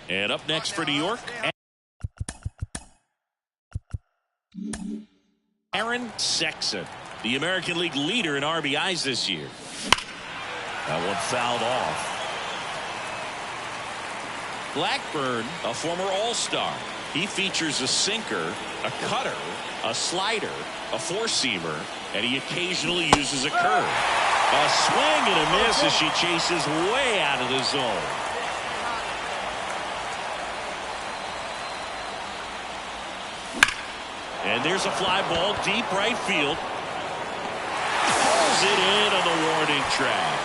And up next for New York, Aaron Sexton, the American League leader in RBIs this year. That one fouled off. Blackburn, a former All-Star. He features a sinker, a cutter, a slider, a four-seamer, and he occasionally uses a curve. A swing and a miss as she chases way out of the zone. And there's a fly ball deep right field. Pulls it in on the warning track.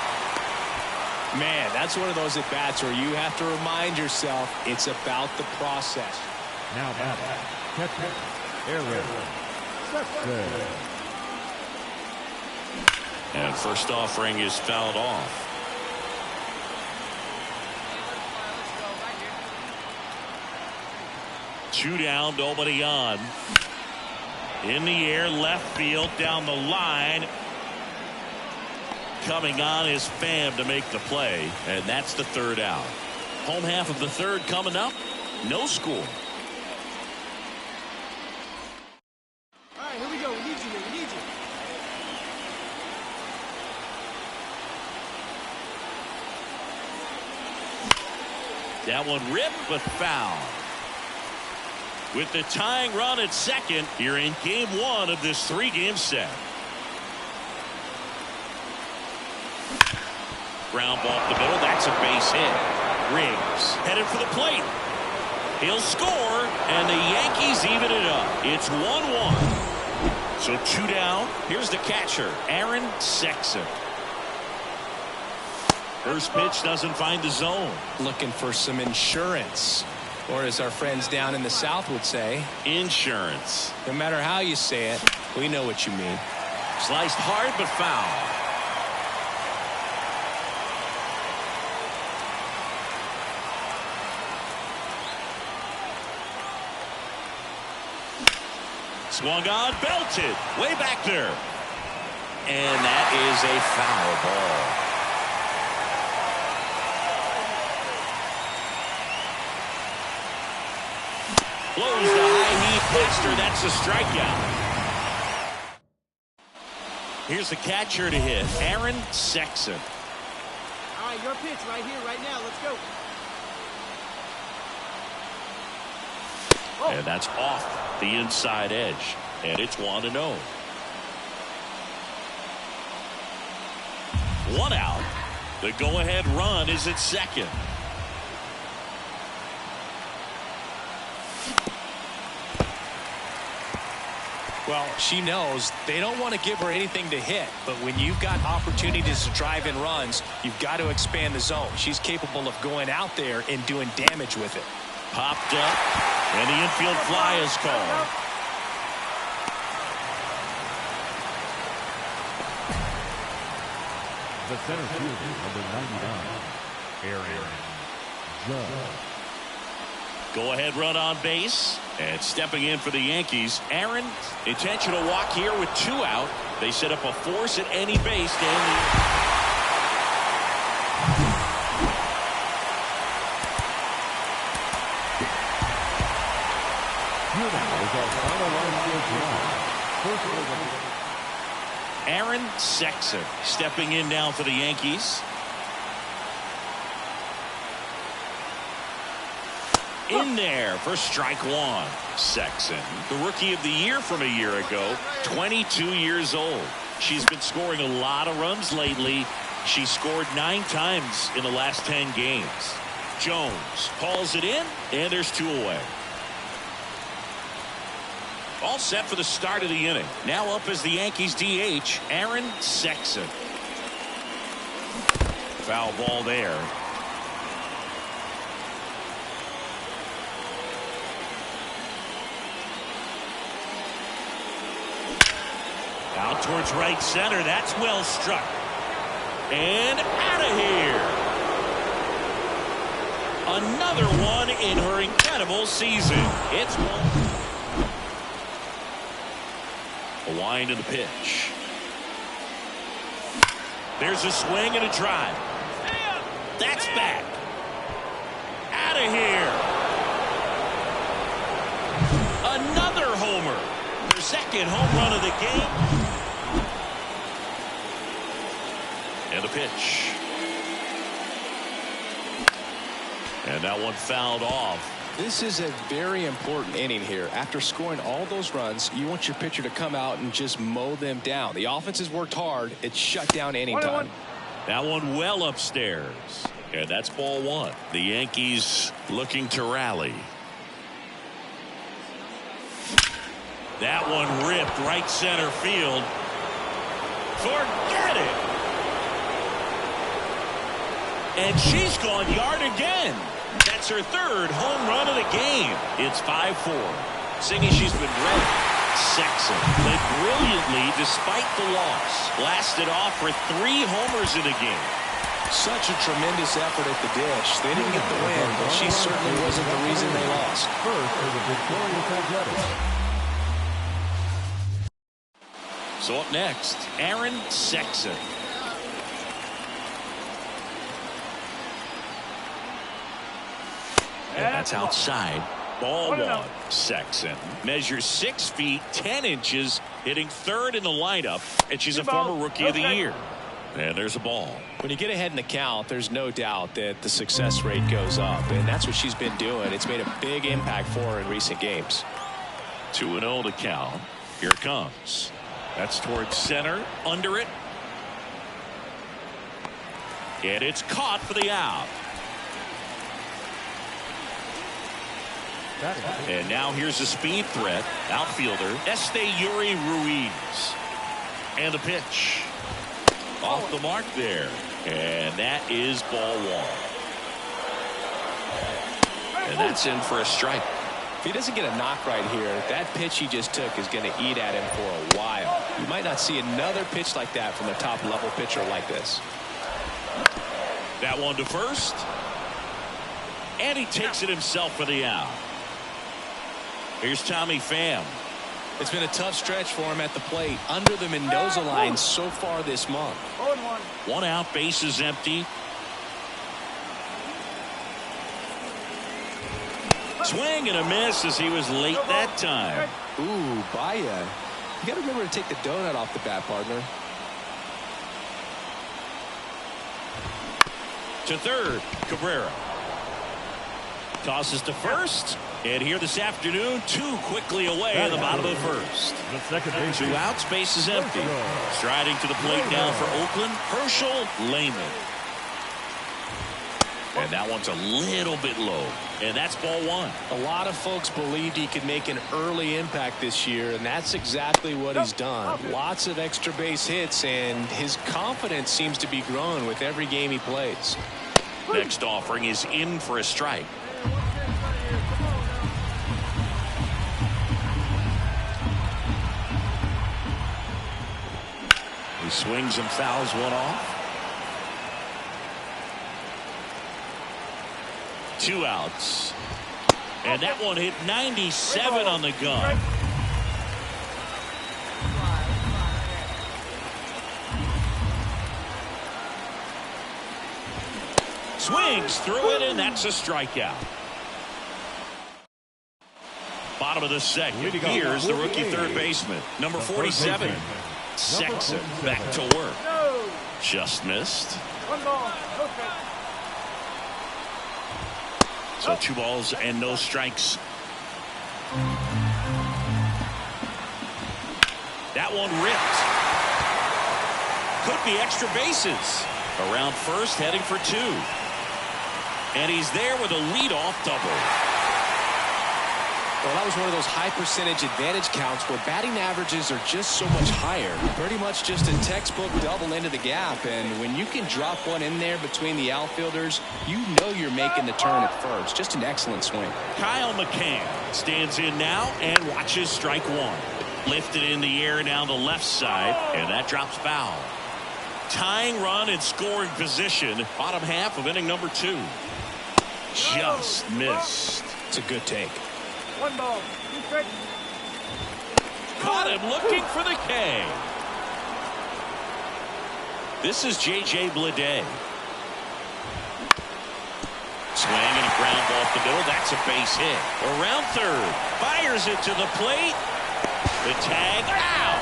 Man, that's one of those at-bats where you have to remind yourself it's about the process. Now Aaron Sexton. And first offering is fouled off. Two down, nobody on. In the air, left field, down the line. Coming on is Pham to make the play, and that's the third out. Home half of the third coming up. No score. All right, here we go. We need you here. We need you. That one ripped, but foul. With the tying run at second here in game one of this three-game set. Ground ball up the middle. That's a base hit. Riggs headed for the plate. He'll score, and the Yankees even it up. It's 1-1. So 2 down. Here's the catcher, Aaron Sexton. First pitch doesn't find the zone. Looking for some insurance, or as our friends down in the South would say, insurance. No matter how you say it, we know what you mean. Sliced hard but foul. Swung on, belted, way back there. And that is a foul ball. Blows the high knee past her. That's a strikeout. Here's the catcher to hit, Aaron Sexton. All right, your pitch right here, right now. Let's go. And that's off the inside edge. And it's 1-0. 1 out. The go-ahead run is at second. Well, she knows they don't want to give her anything to hit, but when you've got opportunities to drive in runs, you've got to expand the zone. She's capable of going out there and doing damage with it. Popped up, and the infield fly is called. The center fielder, number 99, Aaron Judge. Go-ahead run on base. And stepping in for the Yankees, Aaron, intentional walk here with 2 out. They set up a force at any base. Aaron Sexton stepping in now for the Yankees. In there for strike 1. Sexton, the rookie of the year from a year ago, 22 years old. She's been scoring a lot of runs lately. She scored 9 times in the last 10 games. Jones hauls it in, and there's 2 away. All set for the start of the inning. Now up as the Yankees DH, Aaron Sexton. Foul ball there. Out towards right center. That's well struck. And out of here. Another one in her incredible season. It's 1. A wind of the pitch. There's a swing and a drive. That's back. Out of here. Another homer. Her second home run of the game. And the pitch. And that one fouled off. This is a very important inning here. After scoring all those runs, you want your pitcher to come out and just mow them down. The offense has worked hard. It's shut down inning time. That one well upstairs. And that's ball 1. The Yankees looking to rally. That one ripped right center field. Forget it. And she's gone yard again. That's her 3rd home run of the game. It's 5-4. Singing she's been ready. Sexton played brilliantly despite the loss. Blasted off for 3 homers in the game. Such a tremendous effort at the dish. They didn't get the win, but she certainly wasn't the reason they lost. First for the victorious Athletics. So up next, Aaron Sexton. And that's outside. Ball 1. Sexton measures 6 feet 10 inches, hitting 3rd in the lineup, and she's a former rookie of the year. And there's a ball. When you get ahead in the count, there's no doubt that the success rate goes up, and that's what she's been doing. It's made a big impact for her in recent games. 2-0 to count. Here it comes. That's towards center, under it. And it's caught for the out. And now here's a speed threat. Outfielder Yuri Ruiz. And the pitch. Off the mark there. And that is ball one. And that's in for a strike. If he doesn't get a knock right here, that pitch he just took is going to eat at him for a while. You might not see another pitch like that from a top-level pitcher like this. That one to first. And he takes it himself for the out. Here's Tommy Pham. It's been a tough stretch for him at the plate. Under the Mendoza line so far this month. 0-1. One out, bases empty. Swing and a miss as he was late that time. Ooh, Baia. You got to remember to take the donut off the bat, partner. To third, Cabrera. Tosses to first. And here this afternoon, two quickly away in the bottom of the first. The second base. Two outs, bases empty. Striding to the plate now for Oakland, Herschel Lehman. And that one's a little bit low. And that's ball one. A lot of folks believed he could make an early impact this year, and that's exactly what he's done. Lots of extra base hits, and his confidence seems to be growing with every game he plays. Next offering is in for a strike. He swings and fouls one off. Two outs. And that one hit 97 on the gun. Swings through it, and that's a strikeout. Bottom of the second. Here's the rookie third baseman, number 47. Sexton back to work. Just missed. 1 ball, no strike. So 2 balls and no strikes. That one ripped. Could be extra bases. Around first, heading for 2. And he's there with a leadoff double. Well, that was one of those high percentage advantage counts where batting averages are just so much higher. Pretty much just a textbook double into the gap. And when you can drop one in there between the outfielders, you know you're making the turn at first. Just an excellent swing. Kyle McCann stands in now and watches strike one. Lifted in the air down the left side, and that drops foul. Tying run in scoring position, bottom half of inning number 2. Just missed. It's a good take. 1 ball, 2 strikes. Caught him looking for the K. This is J.J. Bleday. Swing and a ground ball up the middle. That's a base hit. Around third. Fires it to the plate. The tag out.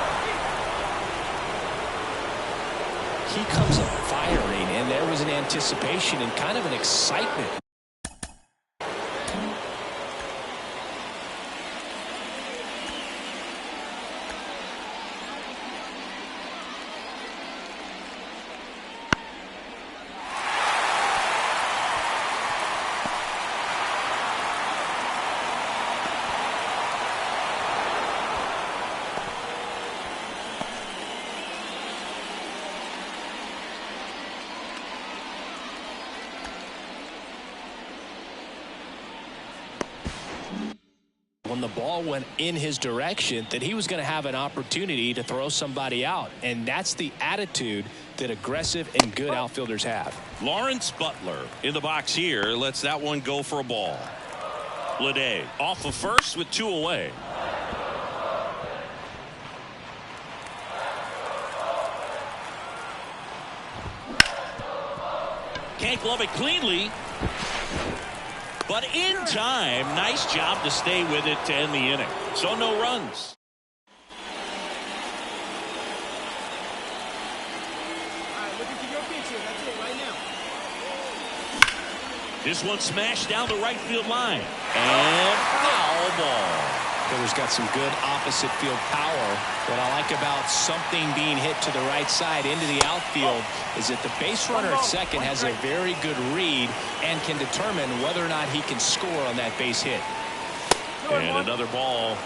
He comes up firing, and there was an anticipation and kind of an excitement. When the ball went in his direction, that he was going to have an opportunity to throw somebody out. And that's the attitude that aggressive and good outfielders have. Lawrence Butler in the box here lets that one go for a ball. Bleday off of first with 2 away. Can't glove it cleanly. But in time, nice job to stay with it to end the inning. So no runs. All right, looking for your pitch here. That's it right now. This one smashed down the right field line. And foul ball. Miller's got some good opposite field power. What I like about something being hit to the right side into the outfield is that the base runner at second has a very good read and can determine whether or not he can score on that base hit. And another ball.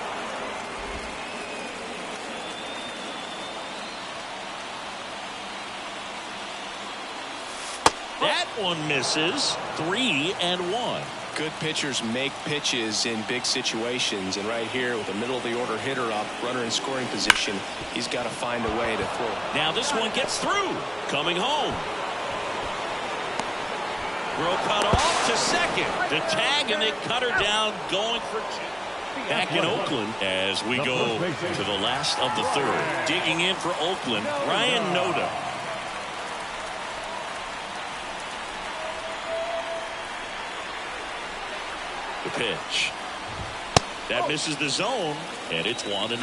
That one misses. 3-1. Good pitchers make pitches in big situations, and right here with a middle of the order hitter up, runner in scoring position, he's got to find a way to throw. Now this one gets through. Coming home. Throw cut off to second. The tag, and they cut her down, going for two. Back in Oakland as we go to the last of the third. Digging in for Oakland, Ryan Noda. The pitch. That misses the zone, and it's 1-0.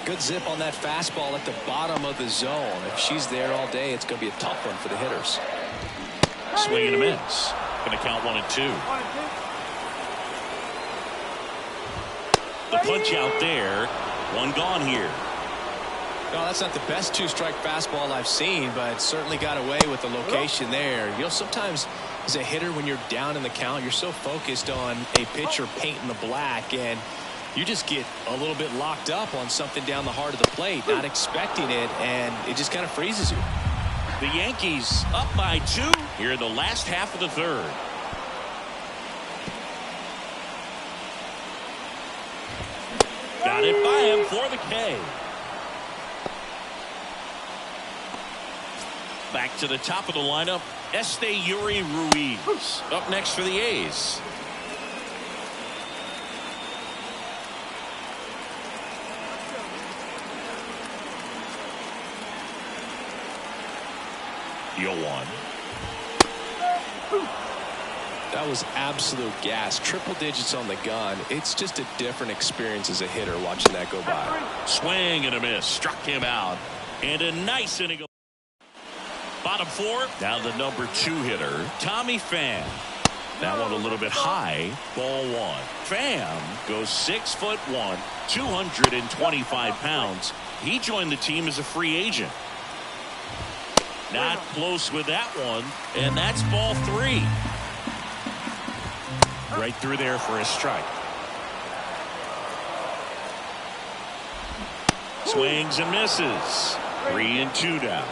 Good zip on that fastball at the bottom of the zone. If she's there all day, it's going to be a tough one for the hitters. Swing and a miss. Going to count 1-2. The punch out there. One gone here. No, that's not the best two-strike fastball I've seen, but certainly got away with the location there. You know, sometimes as a hitter, when you're down in the count, you're so focused on a pitcher painting the black, and you just get a little bit locked up on something down the heart of the plate, not expecting it, and it just kind of freezes you. The Yankees up by 2 here in the last half of the third. Got it by him for the K. Back to the top of the lineup, Yuri Ruiz up next for the A's. The 0-1. That was absolute gas. Triple digits on the gun. It's just a different experience as a hitter watching that go by. Swing and a miss. Struck him out. And a nice inning. Bottom 4. Now the number 2 hitter, Tommy Pham. That one a little bit high. Ball 1. Pham goes 6'1", 225 pounds. He joined the team as a free agent. Not close with that one, and that's ball 3. Right through there for a strike. Swings and misses. 3-2 now.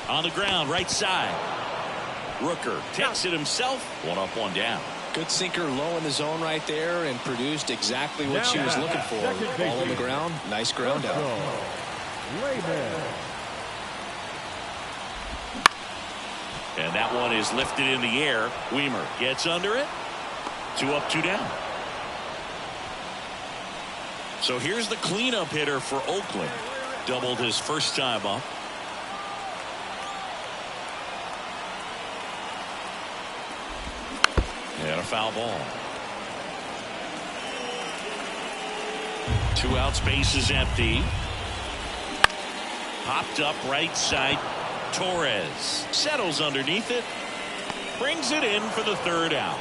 On the ground, right side. Rooker takes it himself. 1 up, 1 down. Good sinker low in the zone right there and produced exactly what she was looking for. Ball on the ground. Nice ground out. And that one is lifted in the air. Weimer gets under it. 2 up, 2 down. So here's the cleanup hitter for Oakland. Doubled his first time up. And a foul ball. 2 outs, base is empty. Popped up right side. Torres settles underneath it. Brings it in for the 3rd out.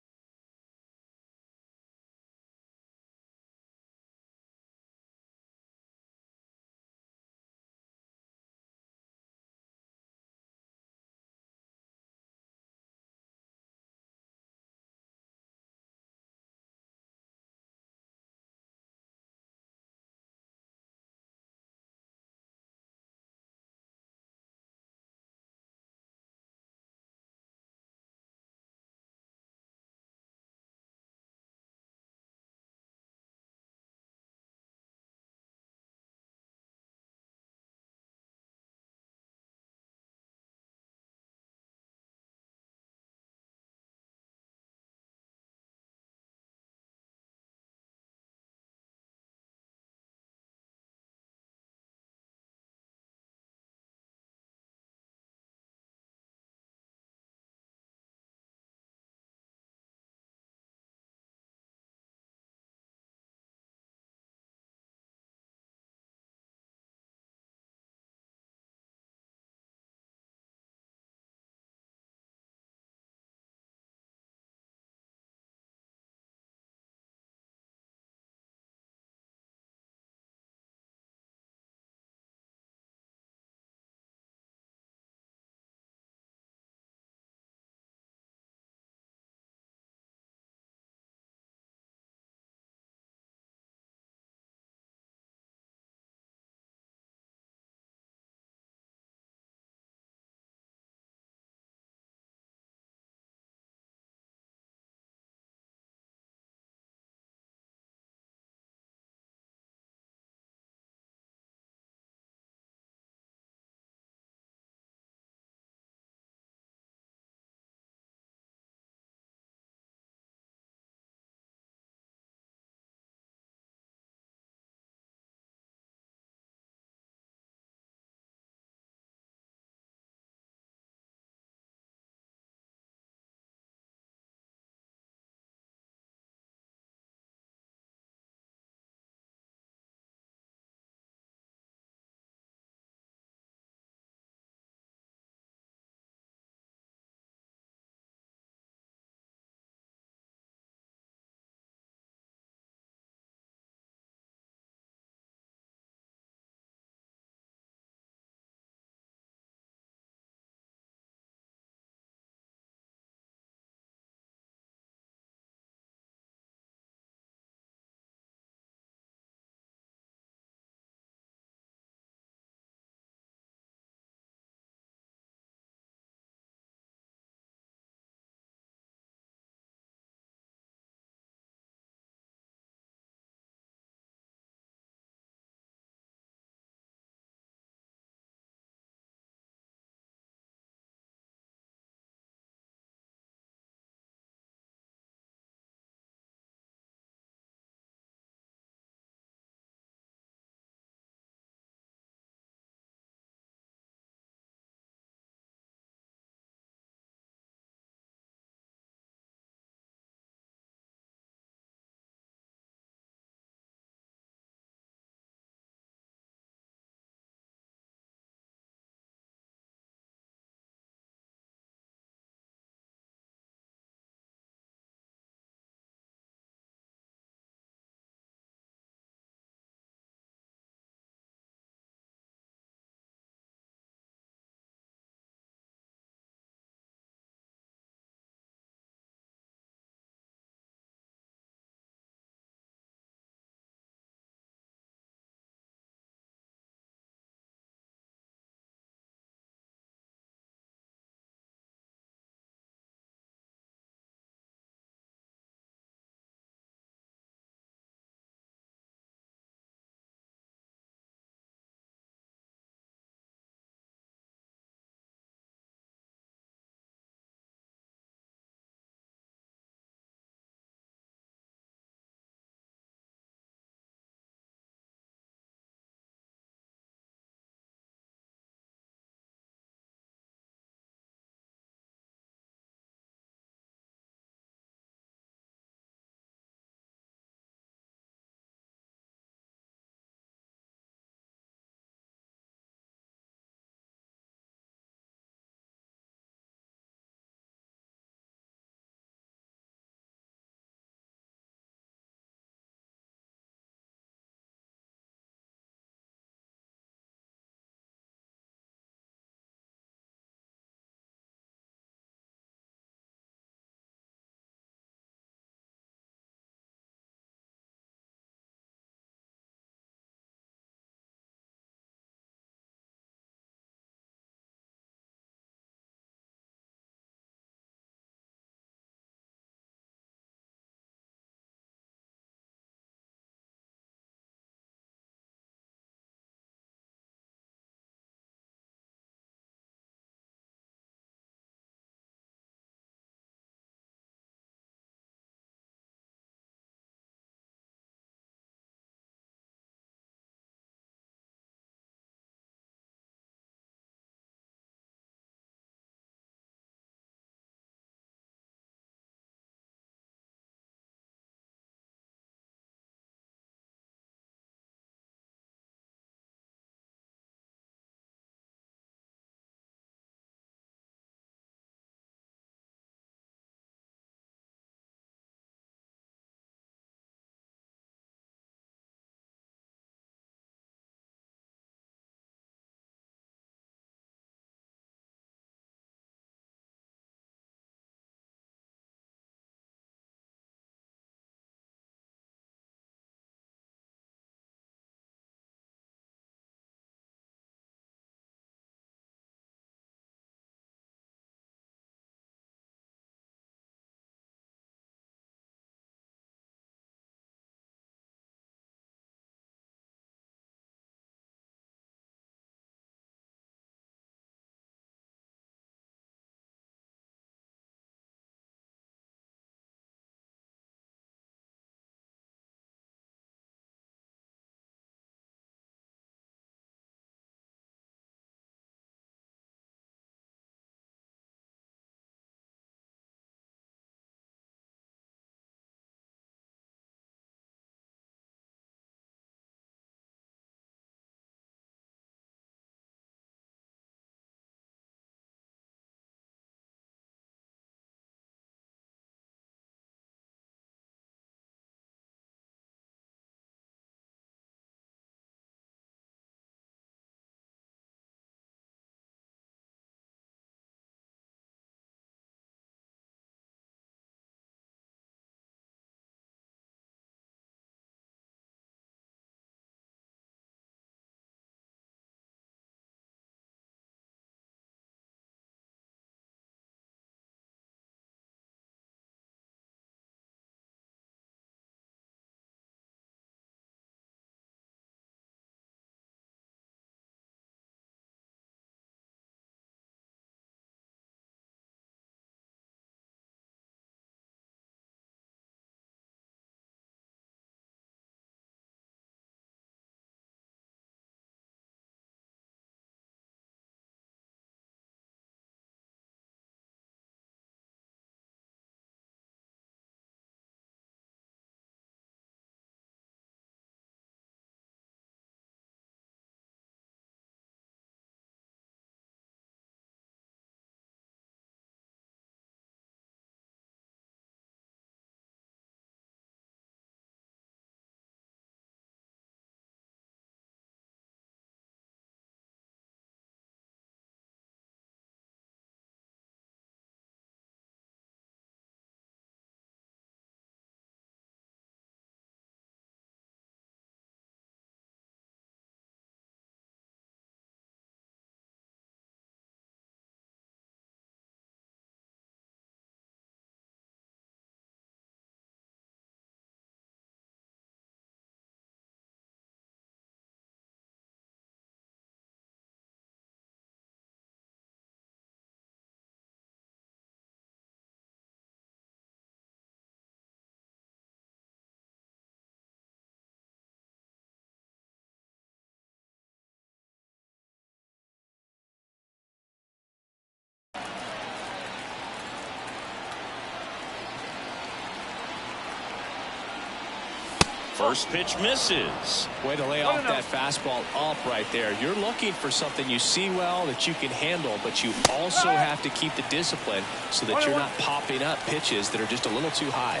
First pitch misses. Way to lay off that fastball up right there. You're looking for something you see well that you can handle, but you also have to keep the discipline so that you're not popping up pitches that are just a little too high.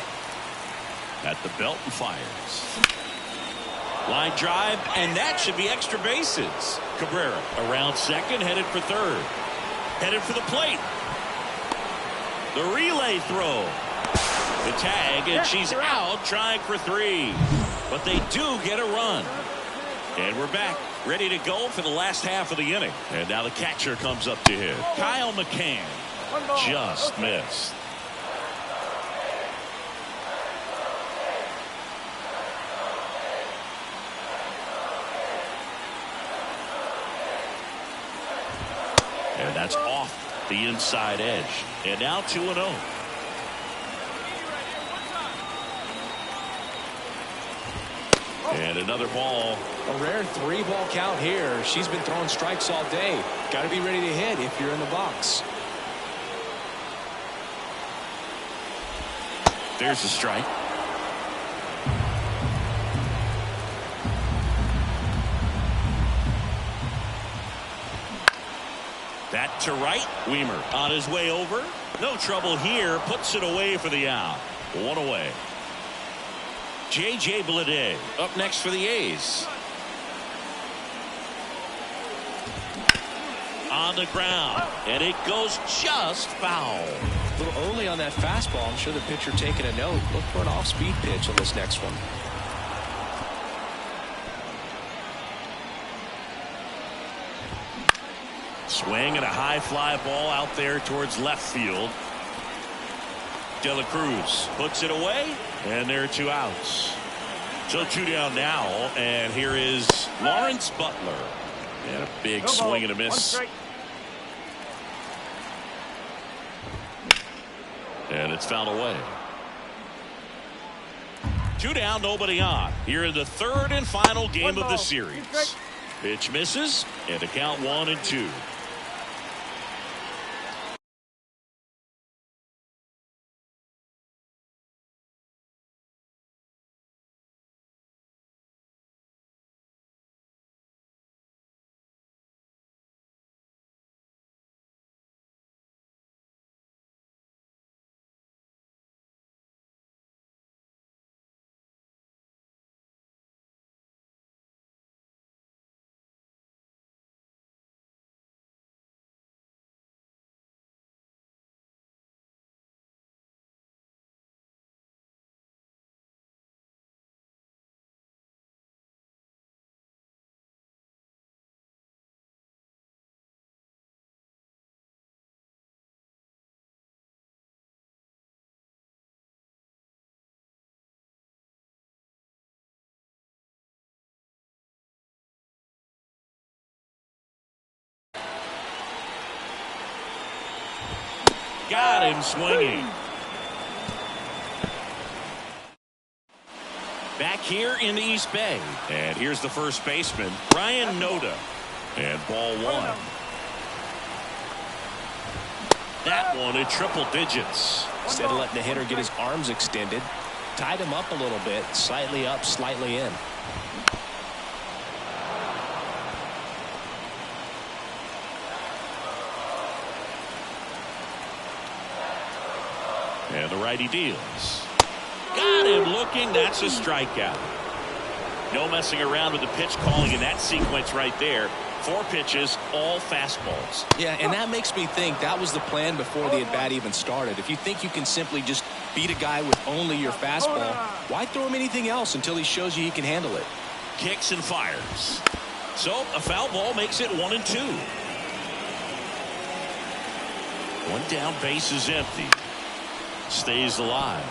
At the belt and fires. Line drive, and that should be extra bases. Cabrera around second, headed for third. Headed for the plate. The relay throw. The tag, and she's out trying for 3. But they do get a run. And we're back, ready to go for the last half of the inning. And now the catcher comes up to hit. Kyle McCann just missed. And that's off the inside edge. And now 2-0. And another ball. A rare 3-ball count here. She's been throwing strikes all day. Got to be ready to hit if you're in the box. There's a strike. That to right. Weimer on his way over. No trouble here. Puts it away for the out. 1 away. J.J. Bleday up next for the A's. On the ground, and it goes just foul. A little early on that fastball. I'm sure the pitcher taking a note. Look for an off-speed pitch on this next one. Swing and a high fly ball out there towards left field. De La Cruz puts it away, and there are 2 outs. So 2 down now, and here is Lawrence Butler. And a big swing and a miss. And it's fouled away. 2 down, nobody on. Here in the 3rd and final game of the series. Pitch misses, and the count 1-2. Got him swinging. Back here in the East Bay. And here's the first baseman, Ryan Noda. And ball 1. That one in triple digits. Instead of letting the hitter get his arms extended, tied him up a little bit, slightly up, slightly in. And the righty deals. Got him looking. That's a strikeout. No messing around with the pitch calling in that sequence right there. 4 pitches, all fastballs. Yeah, and that makes me think that was the plan before the at-bat even started. If you think you can simply just beat a guy with only your fastball, why throw him anything else until he shows you he can handle it? Kicks and fires. So a foul ball makes it 1-2. 1 down, base is empty. Stays alive.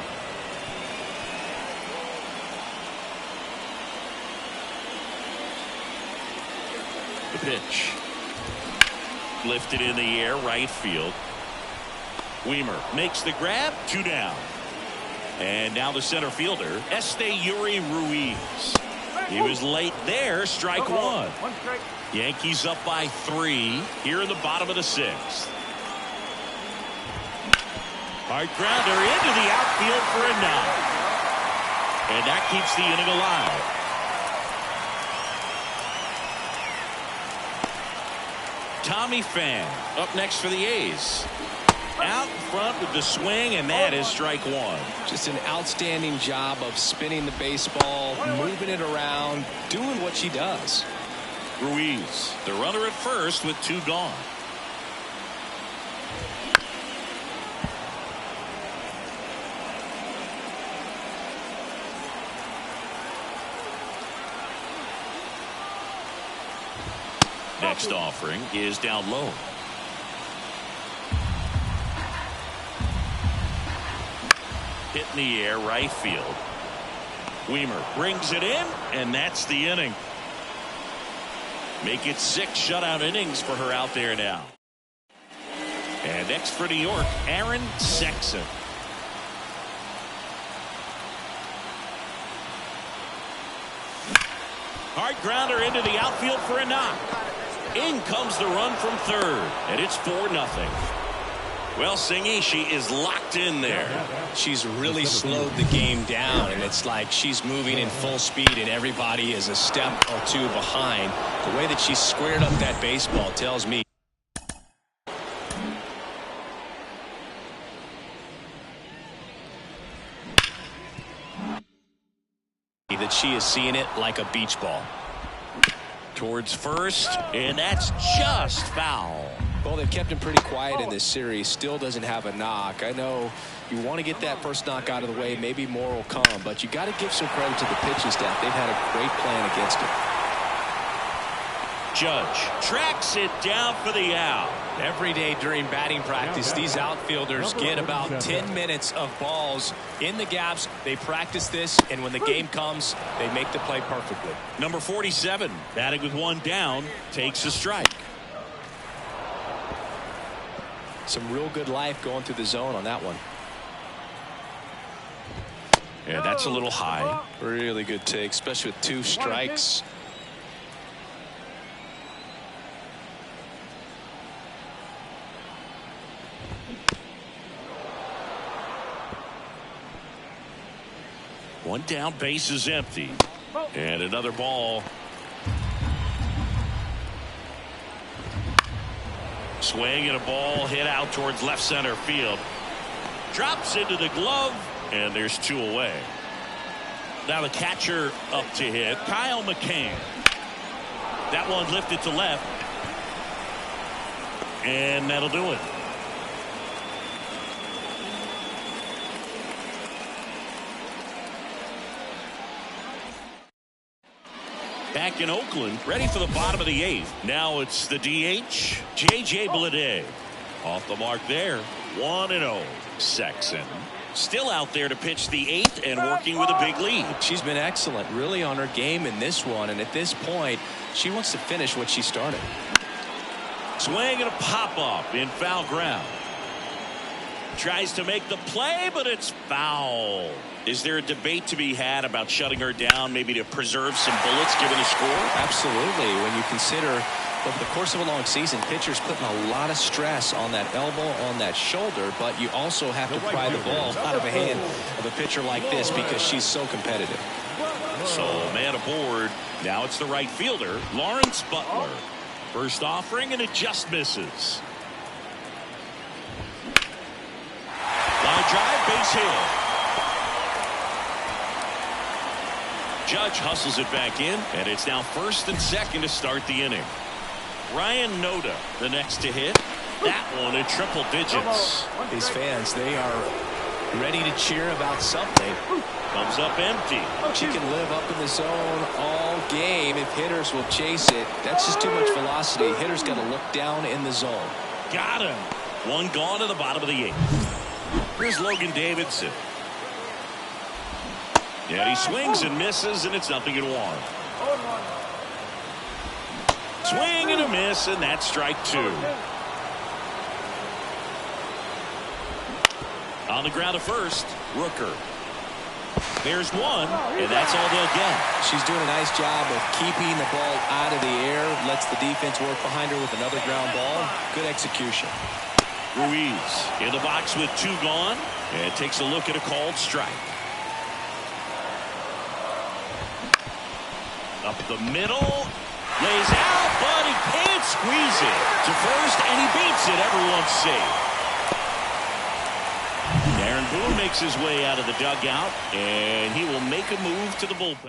The pitch. Lifted in the air, right field. Weimer makes the grab, 2 down. And now the center fielder, Yuri Ruiz. He was late there, strike 1. Yankees up by 3 here in the bottom of the 6th. Hard grounder into the outfield for a knock. And that keeps the inning alive. Tommy Pham up next for the A's. Out in front with the swing, and that is strike one. Just an outstanding job of spinning the baseball, moving it around, doing what she does. Ruiz, the runner at first with two gone. Next offering is down low. Hit in the air, right field. Weimer brings it in, and that's the inning. Make it 6 shutout innings for her out there now. And next for New York, Aaron Sexton. Hard grounder into the outfield for a knock. In comes the run from third, and it's 4-0. Well, Singy, she is locked in there. She's really slowed the game down, and it's like she's moving in full speed, and everybody is a step or two behind. The way that she squared up that baseball tells me that she is seeing it like a beach ball. Towards first, and that's just foul. Well, they've kept him pretty quiet in this series. Still doesn't have a knock. I know you want to get that first knock out of the way. Maybe more will come, but you got to give some credit to the pitching staff. They've had a great plan against it. Judge tracks it down for the out. Every day during batting practice, these outfielders get about 10 minutes of balls in the gaps. They practice this, and when the game comes, they make the play perfectly. Number 47, batting with one down, takes a strike. Some real good life going through the zone on that one. Yeah, that's a little high. Really good take, especially with 2 strikes. One down, base is empty. And another ball. Swing and a ball hit out towards left center field. Drops into the glove, and there's 2 away. Now the catcher up to hit, Kyle McCann. That one lifted to left. And that'll do it. Back in Oakland, ready for the bottom of the 8th. Now it's the DH, J.J. Bleday. Off the mark there, 1-0. Sexton still out there to pitch the 8th and working with a big lead. She's been excellent, really on her game in this one, and at this point, she wants to finish what she started. Swing and a pop-up in foul ground. Tries to make the play, but it's foul. Is there a debate to be had about shutting her down, maybe to preserve some bullets given the score? Absolutely. When you consider over the course of a long season, pitchers putting a lot of stress on that elbow, on that shoulder, but you also have to pry the ball out of the hand of a pitcher like this because she's so competitive. So man aboard. Now it's the right fielder, Lawrence Butler. First offering, and it just misses. Line drive, base hit. Judge hustles it back in, and it's now first and second to start the inning. Ryan Noda, the next to hit. That one in triple digits. These fans, they are ready to cheer about something. Comes up empty. She can live up in the zone all game if hitters will chase it. That's just too much velocity. Hitters got to look down in the zone. Got him. One gone to the bottom of the 8th. Here's Logan Davidson. Yeah, he swings and misses, and it's 0-1. Swing and a miss, and that's strike 2. On the ground to first, Rooker. There's one, and that's all they'll get. She's doing a nice job of keeping the ball out of the air, lets the defense work behind her with another ground ball. Good execution. Ruiz in the box with 2 gone, and takes a look at a called strike. Up the middle. Lays out, but he can't squeeze it to first, and he beats it. Everyone's safe. Aaron Boone makes his way out of the dugout, and he will make a move to the bullpen.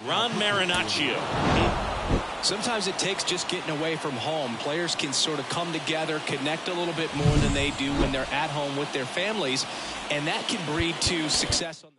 Ron Marinaccio. Sometimes it takes just getting away from home. Players can sort of come together, connect a little bit more than they do when they're at home with their families, and that can breed to success on the field.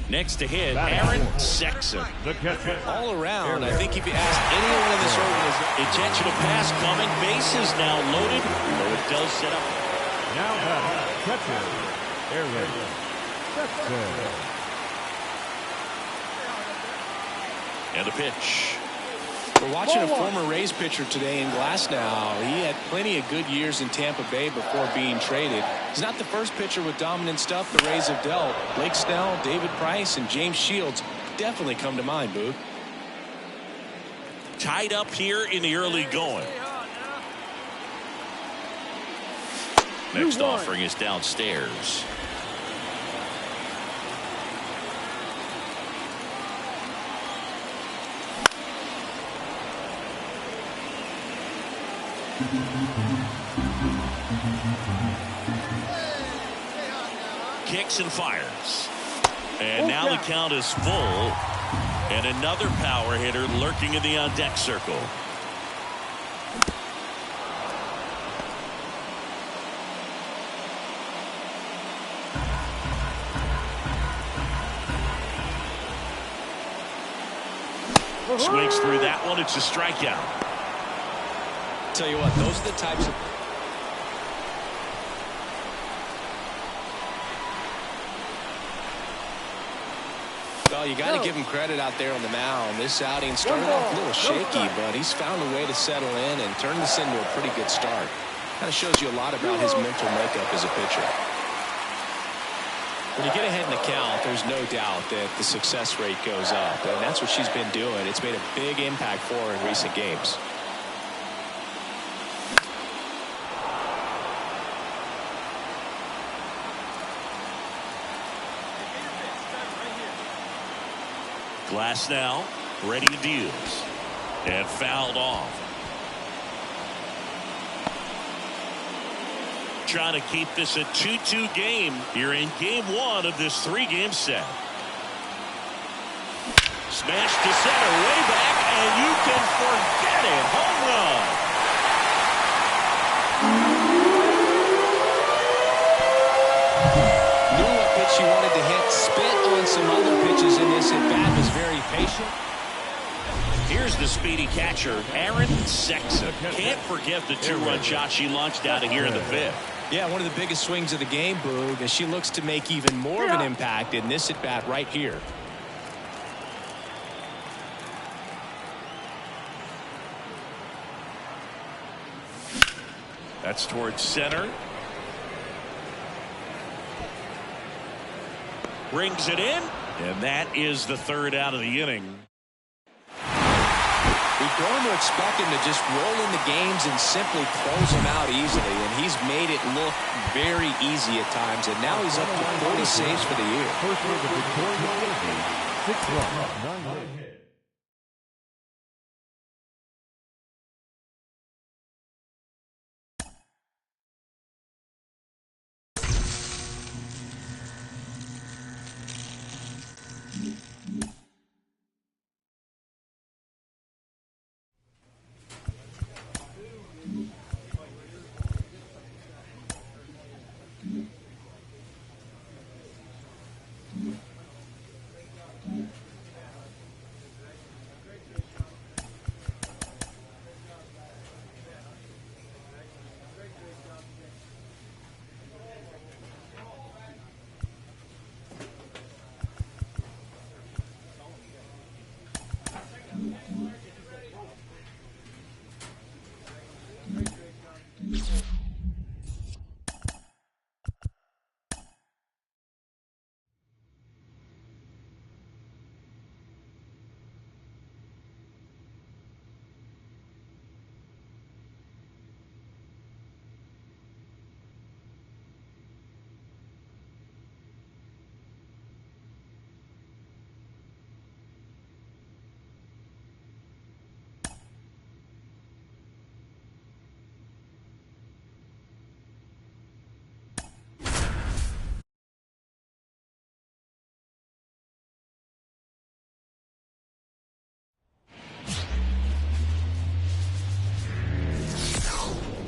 Next to hit, Aaron Sexton. All around, I think if you ask anyone in this organization. Intentional pass coming. Bases now loaded, though it does set up. Now catcher, Aaron Sexton. And the pitch. We're watching a former Rays pitcher today in Glasnow. He had plenty of good years in Tampa Bay before being traded. He's not the first pitcher with dominant stuff the Rays have dealt. Blake Snell, David Price, and James Shields definitely come to mind, Booth. Tied up here in the early going. Next offering is downstairs. Kicks and fires. And now the count is full. And another power hitter lurking in the on-deck circle. Swings through that one. It's a strikeout. Tell you what, those are the types of... Well, you got to give him credit out there on the mound. This outing started off a little shaky, but he's found a way to settle in and turn this into a pretty good start. Kind of shows you a lot about his mental makeup as a pitcher. When you get ahead in the count, there's no doubt that the success rate goes up, and that's what she's been doing. It's made a big impact for her in recent games. Glasnow ready to deal. And fouled off. Trying to keep this a 2-2 game here in game one of this 3-game set. Smash to center, way back, and you can forget it. Home run. Here's the speedy catcher, Aaron Sexton. Can't forget the two-run shot she launched out of here in the fifth. Yeah, one of the biggest swings of the game, Boog, and she looks to make even more of an impact in this at-bat right here. That's towards center. Brings it in, and that is the third out of the inning. We've grown to expect him to just roll in the games and simply close them out easily, and he's made it look very easy at times, and now he's up to 40 saves for the year. First of the Victoria 6 runs, 9 hits.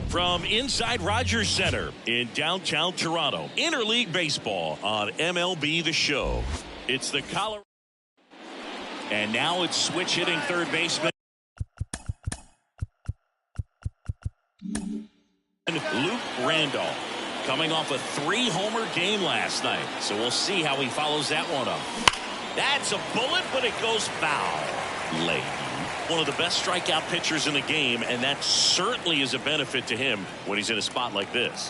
From inside Rogers Center in downtown Toronto, interleague baseball on MLB The Show. It's the Colorado. And now it's switch hitting third baseman Luke Randolph, coming off a 3-homer game last night. So we'll see how he follows that one up. That's a bullet, but it goes foul late. One of the best strikeout pitchers in the game, and that certainly is a benefit to him when he's in a spot like this.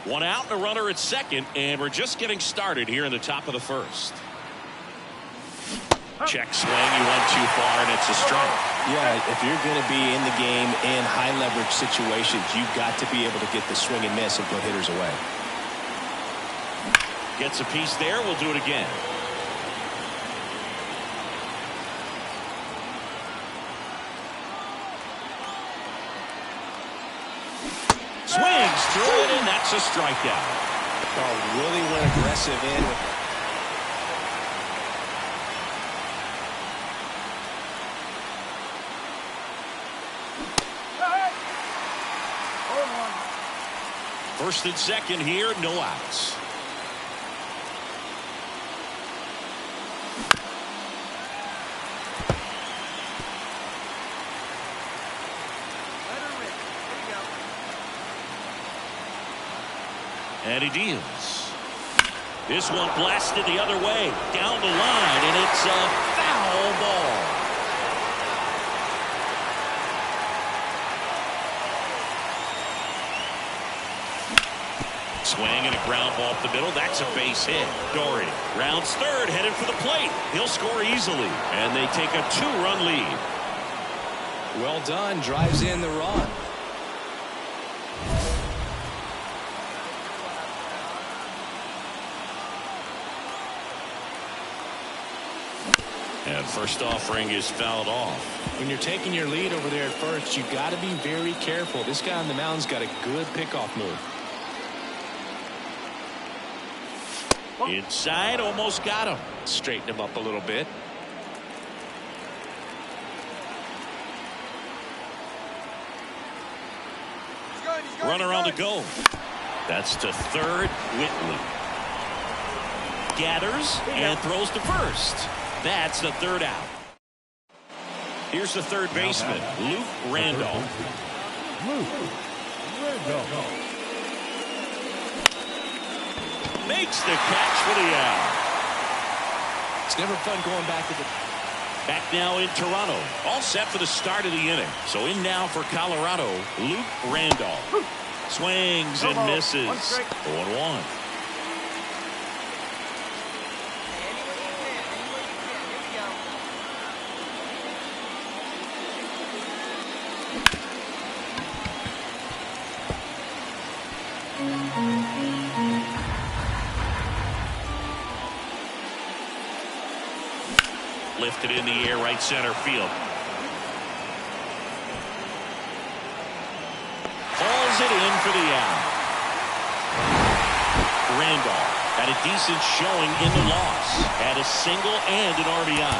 One out and a runner at second, and we're just getting started here in the top of the first. Check swing, he went too far, and it's a strike. Yeah, if you're going to be in the game in high leverage situations, you've got to be able to get the swing and miss and put hitters away. Gets a piece there, we'll do it again. Swings through it, and that's a strikeout. Oh, really went aggressive in. First and second here, no outs. And he deals. This one blasted the other way, down the line, and it's a foul ball. Swing and a ground ball up the middle. That's a base hit. Dory rounds third, headed for the plate. He'll score easily, and they take a 2-run lead. Well done. Drives in the run. And first offering is fouled off. When you're taking your lead over there at first, you've got to be very careful. This guy on the mound's got a good pickoff move. Inside, almost got him. Straighten him up a little bit. Runner on the go. That's to third, Whitley. Gathers and throws to first. That's the third out. Here's the third baseman, Luke Randolph. Luke Randolph. Makes the catch for the out. It's never fun going back to the... Back now in Toronto. All set for the start of the inning. So in now for Colorado, Luke Randolph. Swings and misses. 0-1. Lifted in the air, right center field. Falls it in for the out. Randolph had a decent showing in the loss. Had a single and an RBI.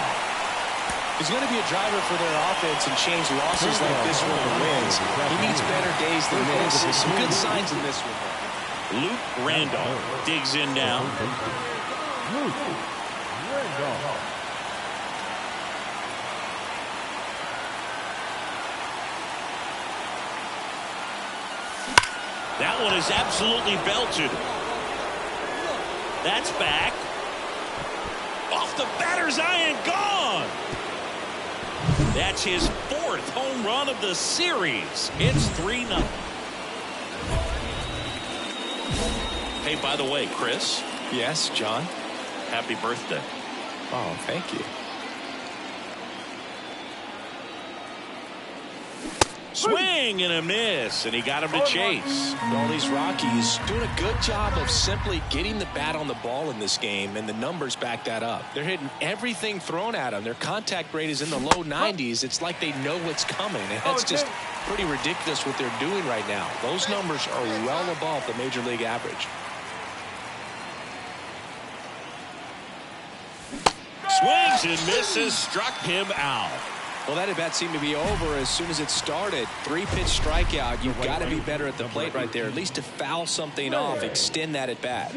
He's going to be a driver for their offense and change losses like this one to wins. He needs better days than this. Some good signs in this one. Luke Randolph digs in now. Luke Randolph. That one is absolutely belted. That's back. Off the batter's eye and gone. That's his 4th home run of the series. It's 3-0. Hey, by the way, Chris. Yes, John. Happy birthday. Oh, thank you. Swing and a miss, and he got him to chase. All these Rockies doing a good job of simply getting the bat on the ball in this game, and the numbers back that up. They're hitting everything thrown at them. Their contact rate is in the low 90s. It's like they know what's coming, and that's just pretty ridiculous what they're doing right now. Those numbers are well above the major league average. Swings and misses, struck him out. Well, that at bat seemed to be over as soon as it started. 3-pitch strikeout. You've got to be better at the plate right there, at least to foul something off, extend that at bat.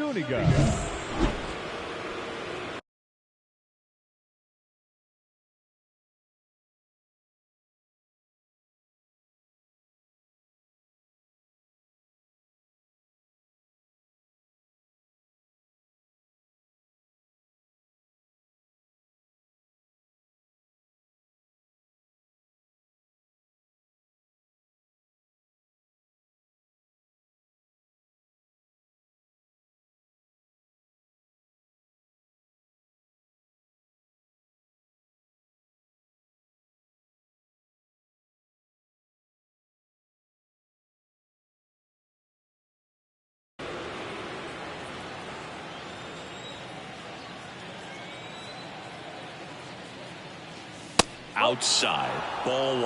Outside, ball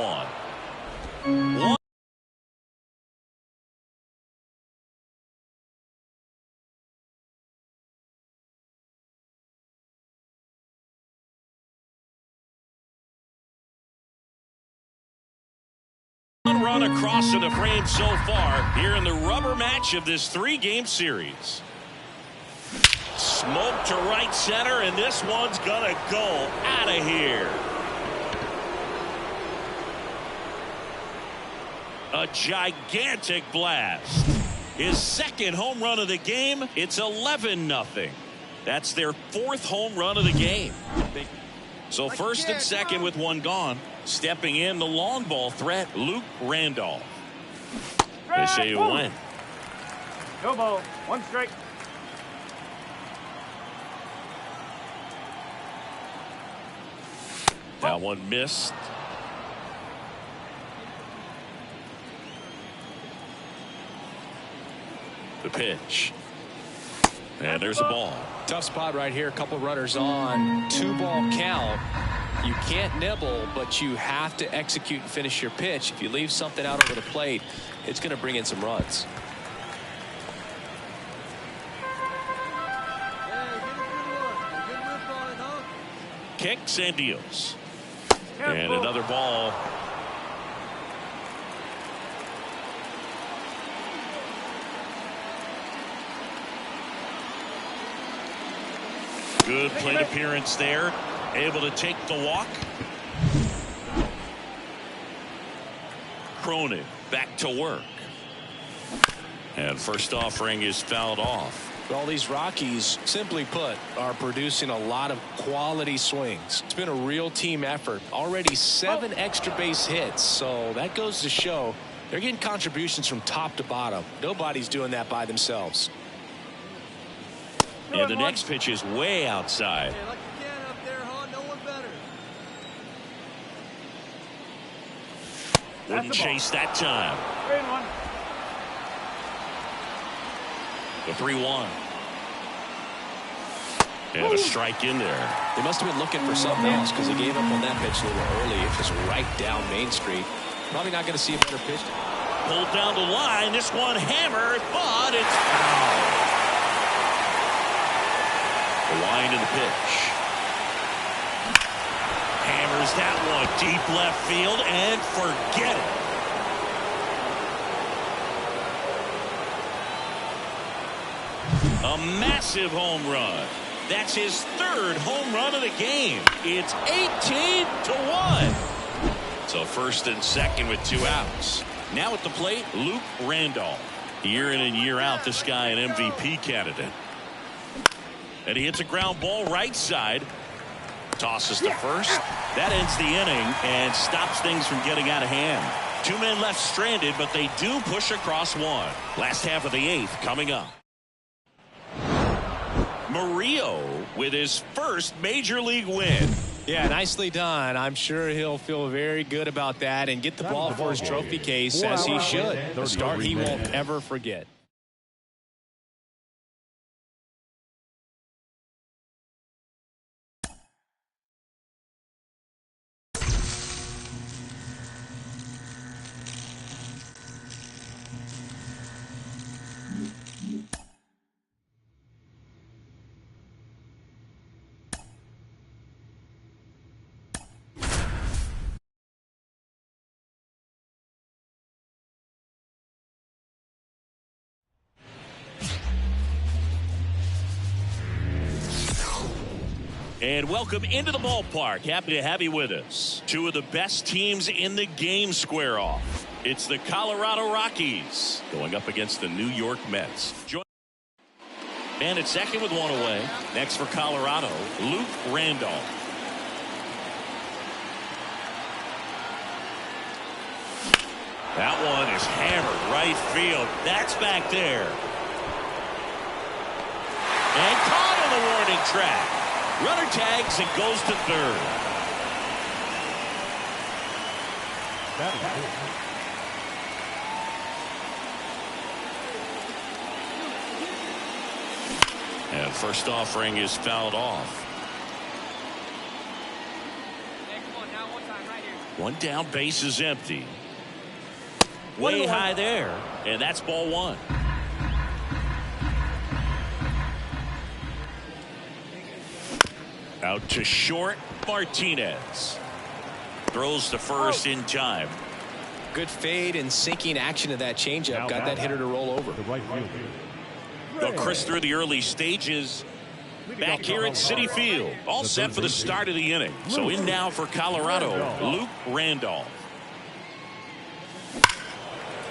1. One run across to the frame so far here in the rubber match of this 3-game series. Smoke to right center, and this one's gonna go out of here. A gigantic blast. His 2nd home run of the game. It's 11-0. That's their 4th home run of the game. So 1st and 2nd with 1 gone. Stepping in the long ball threat, Luke Randolph. They say you win. No ball. 1 strike. That one missed. The pitch. And there's a ball. Tough spot right here. A couple runners on. 2-ball count. You can't nibble, but you have to execute and finish your pitch. If you leave something out over the plate, it's going to bring in some runs. Kicks and deals. And another ball. Good plate appearance there. Able to take the walk. Cronin back to work. And first offering is fouled off. Well, these Rockies, simply put, are producing a lot of quality swings. It's been a real team effort. Already 7 extra base hits, so that goes to show they're getting contributions from top to bottom. Nobody's doing that by themselves. And the next pitch is way outside. Hey, like you can up there, huh? No one better. Wouldn't chase that time. 3-1. The 3-1. And a strike in there. They must have been looking for something else because he gave up on that pitch a little early. It was right down Main Street. Probably not going to see a better pitch. Pulled down the line. This one hammered, but it's foul. The line of the pitch. Hammers that one deep left field and forget it. A massive home run. That's his 3rd home run of the game. It's 18-1. So first and second with 2 outs. Now at the plate, Luke Randolph. Year in and year out, this guy an MVP candidate. And he hits a ground ball right side. Tosses to first. That ends the inning and stops things from getting out of hand. 2 men left stranded, but they do push across 1. Last half of the 8th coming up. Murillo with his first major league win. Yeah, nicely done. I'm sure he'll feel very good about that and get the ball for his trophy case, as he should. A start he won't ever forget. And welcome into the ballpark. Happy to have you with us. 2 of the best teams in the game square off. It's the Colorado Rockies going up against the New York Mets. And at second with 1 away. Next for Colorado, Luke Randolph. That one is hammered right field. That's back there. And caught on the warning track. Runner tags and goes to 3rd. And first offering is fouled off. Hey, come on now, 1 time right here. 1 down, base is empty. Way high there, and that's ball 1. Out to short, Martinez. Throws to first in time. Good fade and sinking action of that changeup. Got that hitter to roll over. Well, Chris, through the early stages, back here at Citi Field, all set for the start of the inning. So in now for Colorado, Luke Randolph.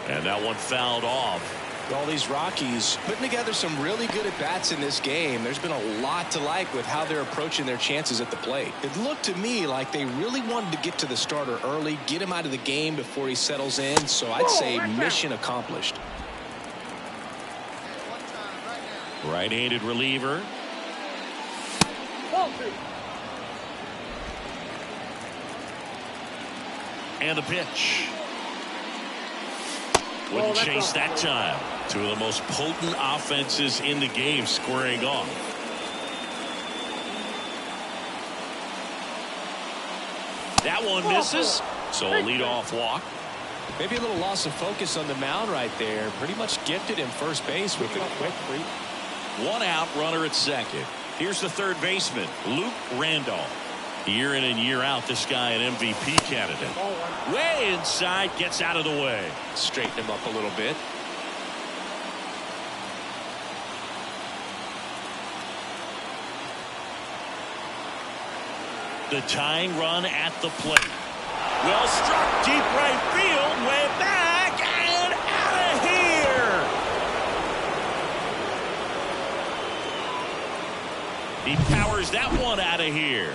And that one fouled off. All these Rockies putting together some really good at-bats in this game. There's been a lot to like with how they're approaching their chances at the plate. It looked to me like they really wanted to get to the starter early, get him out of the game before he settles in. So I'd say mission accomplished. Right-handed reliever. And the pitch. Wouldn't chase that time. 2 of the most potent offenses in the game squaring off. That one misses. So a leadoff walk. Maybe a little loss of focus on the mound right there. Pretty much gifted him first base with a quick free. 1 out, runner at second. Here's the 3rd baseman, Luke Randolph. Year in and year out, this guy an MVP candidate. Way inside, gets out of the way. Straighten him up a little bit. The tying run at the plate. Well struck, deep right field, way back, and out of here. He powers that one out of here.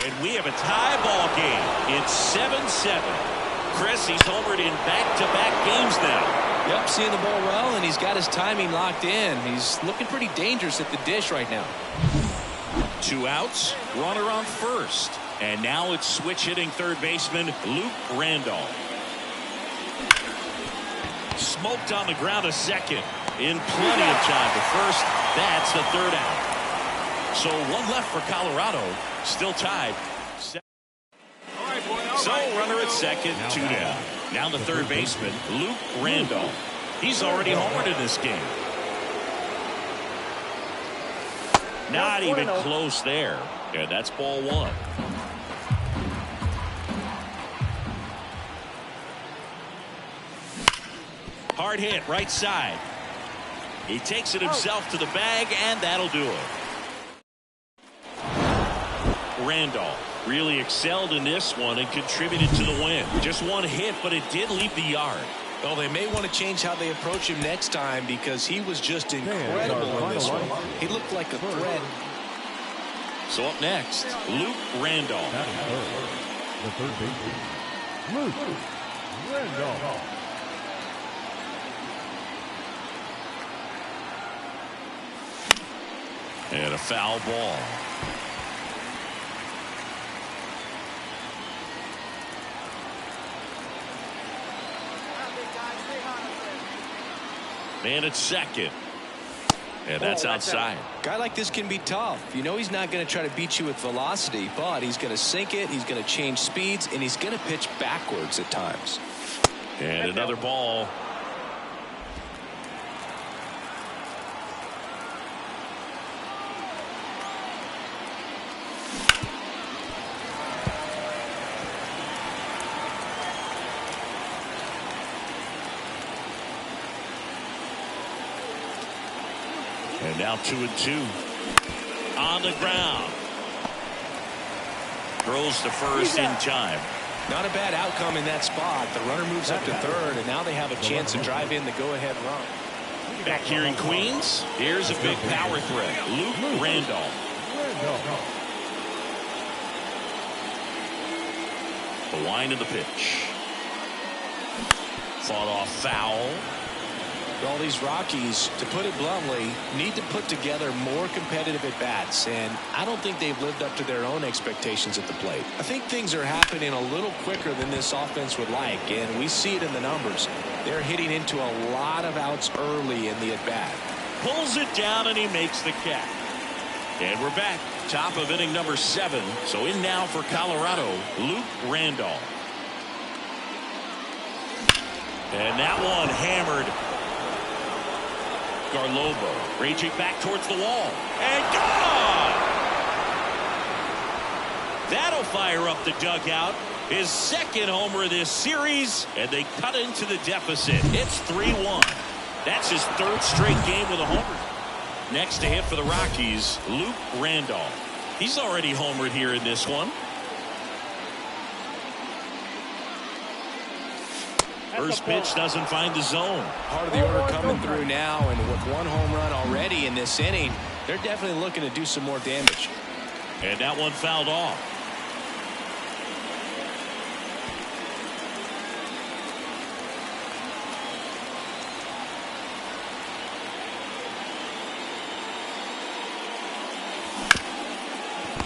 And we have a tie ball game. It's 7-7. Chris, he's homered in back-to-back games now. Yep, seeing the ball well, and he's got his timing locked in. He's looking pretty dangerous at the dish right now. 2 outs, runner on first. And now it's switch hitting third baseman Luke Randolph. Smoked on the ground to second. In plenty of time to first. That's the third out. So 1 left for Colorado. Still tied. So runner at second, 2 down. Now the third baseman, Luke Randolph. He's already homered in this game. Not even close there. Yeah, that's ball 1. Hard hit, right side. He takes it himself to the bag, and that'll do it. Randolph really excelled in this one and contributed to the win. Just 1 hit, but it did leave the yard. Well, they may want to change how they approach him next time because he was just incredible in this one. He looked like a threat. So up next, Luke Randolph. The third baseman, Luke Randolph. And a foul ball. Man at second. And that's outside. Guy like this can be tough. You know he's not going to try to beat you with velocity, but he's going to sink it, he's going to change speeds, and he's going to pitch backwards at times. And another ball. And now 2-2. On the ground. Throws to first in time. Not a bad outcome in that spot. The runner moves up to third, and now they have a chance to drive in the go-ahead run. Back here in Queens, here's a big power threat. Luke Randolph. The wind of the pitch. Fought off foul. All these Rockies, to put it bluntly, need to put together more competitive at-bats, and I don't think they've lived up to their own expectations at the plate. I think things are happening a little quicker than this offense would like, and we see it in the numbers. They're hitting into a lot of outs early in the at-bat. Pulls it down, and he makes the catch. And we're back. Top of inning number 7. So in now for Colorado, Luke Randolph. And that one hammered. Garlobo raging back towards the wall. And gone! That'll fire up the dugout. His second homer of this series, and they cut into the deficit. It's 3-1. That's his 3rd straight game with a homer. Next to hit for the Rockies, Luke Randolph. He's already homered here in this one. First pitch doesn't find the zone. Part of the order coming through now, and with 1 home run already in this inning, they're definitely looking to do some more damage. And that one fouled off.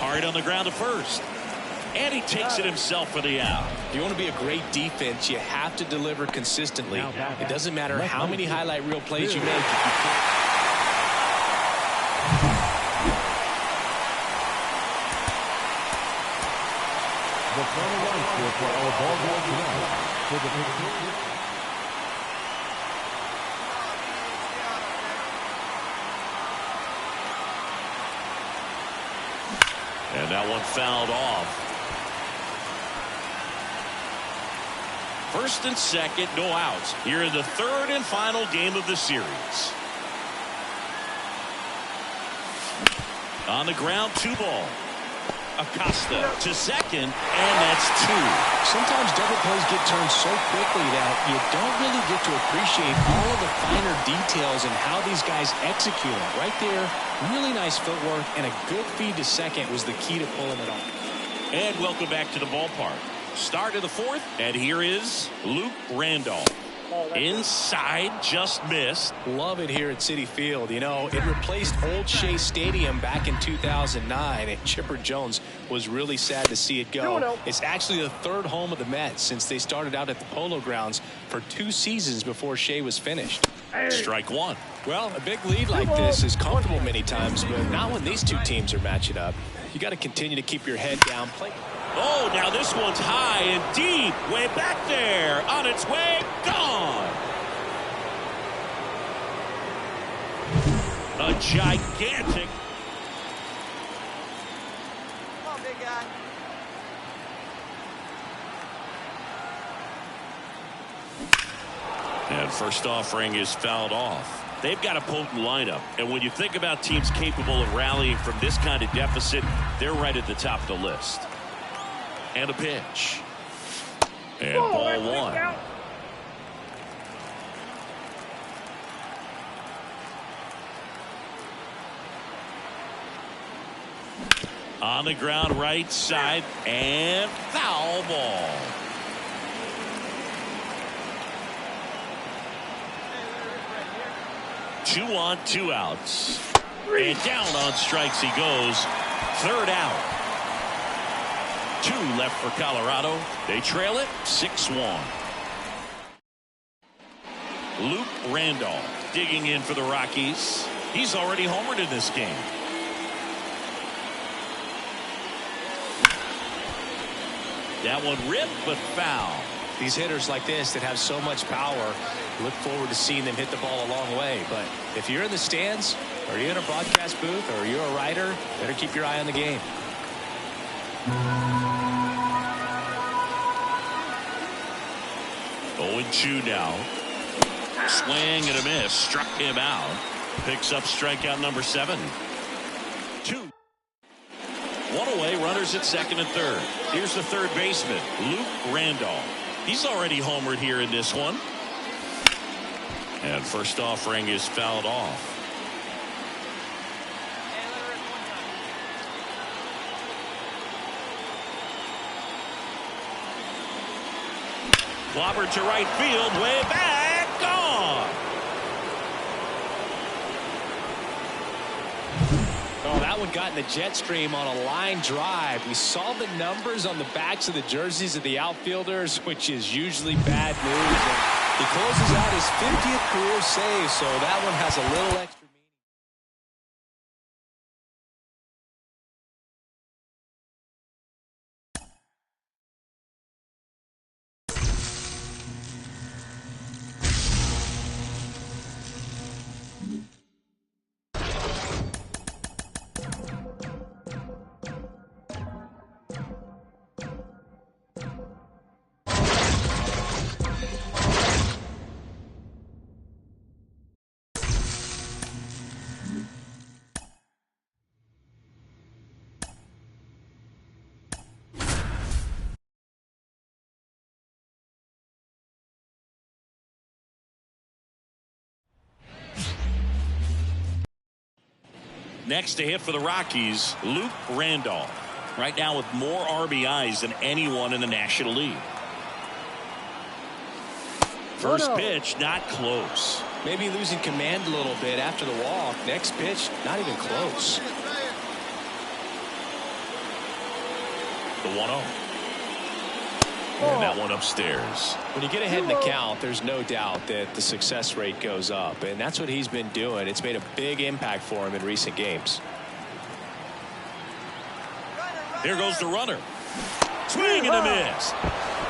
Hard on the ground to first. And he takes it himself for the out. If you want to be a great defense, you have to deliver consistently. It doesn't matter how many highlight reel plays you make. If you can't. The final line score for our ball game tonight for the and that one fouled off. First and second, no outs. Here in the 3rd and final game of the series. On the ground, 2 ball. Acosta to second, and that's 2. Sometimes double plays get turned so quickly that you don't really get to appreciate all of the finer details and how these guys execute them. Right there, really nice footwork, and a good feed to second was the key to pulling it off. And welcome back to the ballpark. Start of the 4th, and here is Luke Randolph. Inside, just missed. Love it here at Citi Field. You know, it replaced Old Shea Stadium back in 2009, and Chipper Jones was really sad to see it go. It's actually the 3rd home of the Mets since they started out at the Polo Grounds for 2 seasons before Shea was finished. Strike 1. Well, a big lead like this is comfortable many times, but not when these two teams are matching up. You got to continue to keep your head down. Oh, now this one's high and deep. Way back there. On its way. Gone. A gigantic. Come on, big guy. And first offering is fouled off. They've got a potent lineup, and when you think about teams capable of rallying from this kind of deficit, they're right at the top of the list. And a pitch. And ball 1. On the ground right side, and foul ball. Two on, 2 outs. And down on strikes he goes. 3rd out. 2 left for Colorado. They trail it 6-1. Luke Randolph digging in for the Rockies. He's already homered in this game. That one ripped but foul. These hitters like this that have so much power, look forward to seeing them hit the ball a long way. But if you're in the stands, or you're in a broadcast booth, or you're a writer, better keep your eye on the game. 0-2 now. Swing and a miss. Struck him out. Picks up strikeout number 7. 2. 1 away. Runners at second and third. Here's the third baseman, Luke Randolph. He's already homered here in this one. And first offering is fouled off. Clobbered to right field, way back, gone. Oh, that one got in the jet stream on a line drive. We saw the numbers on the backs of the jerseys of the outfielders, which is usually bad news. And he closes out his 50th career save, so that one has a little extra. Next to hit for the Rockies, Luke Randolph. Right now with more RBIs than anyone in the National League. First pitch, not close. Maybe losing command a little bit after the walk. Next pitch, not even close. The 1-0. And that one upstairs. When you get ahead in the count, there's no doubt that the success rate goes up, and that's what he's been doing. It's made a big impact for him in recent games. Here goes the runner. Swing and a miss.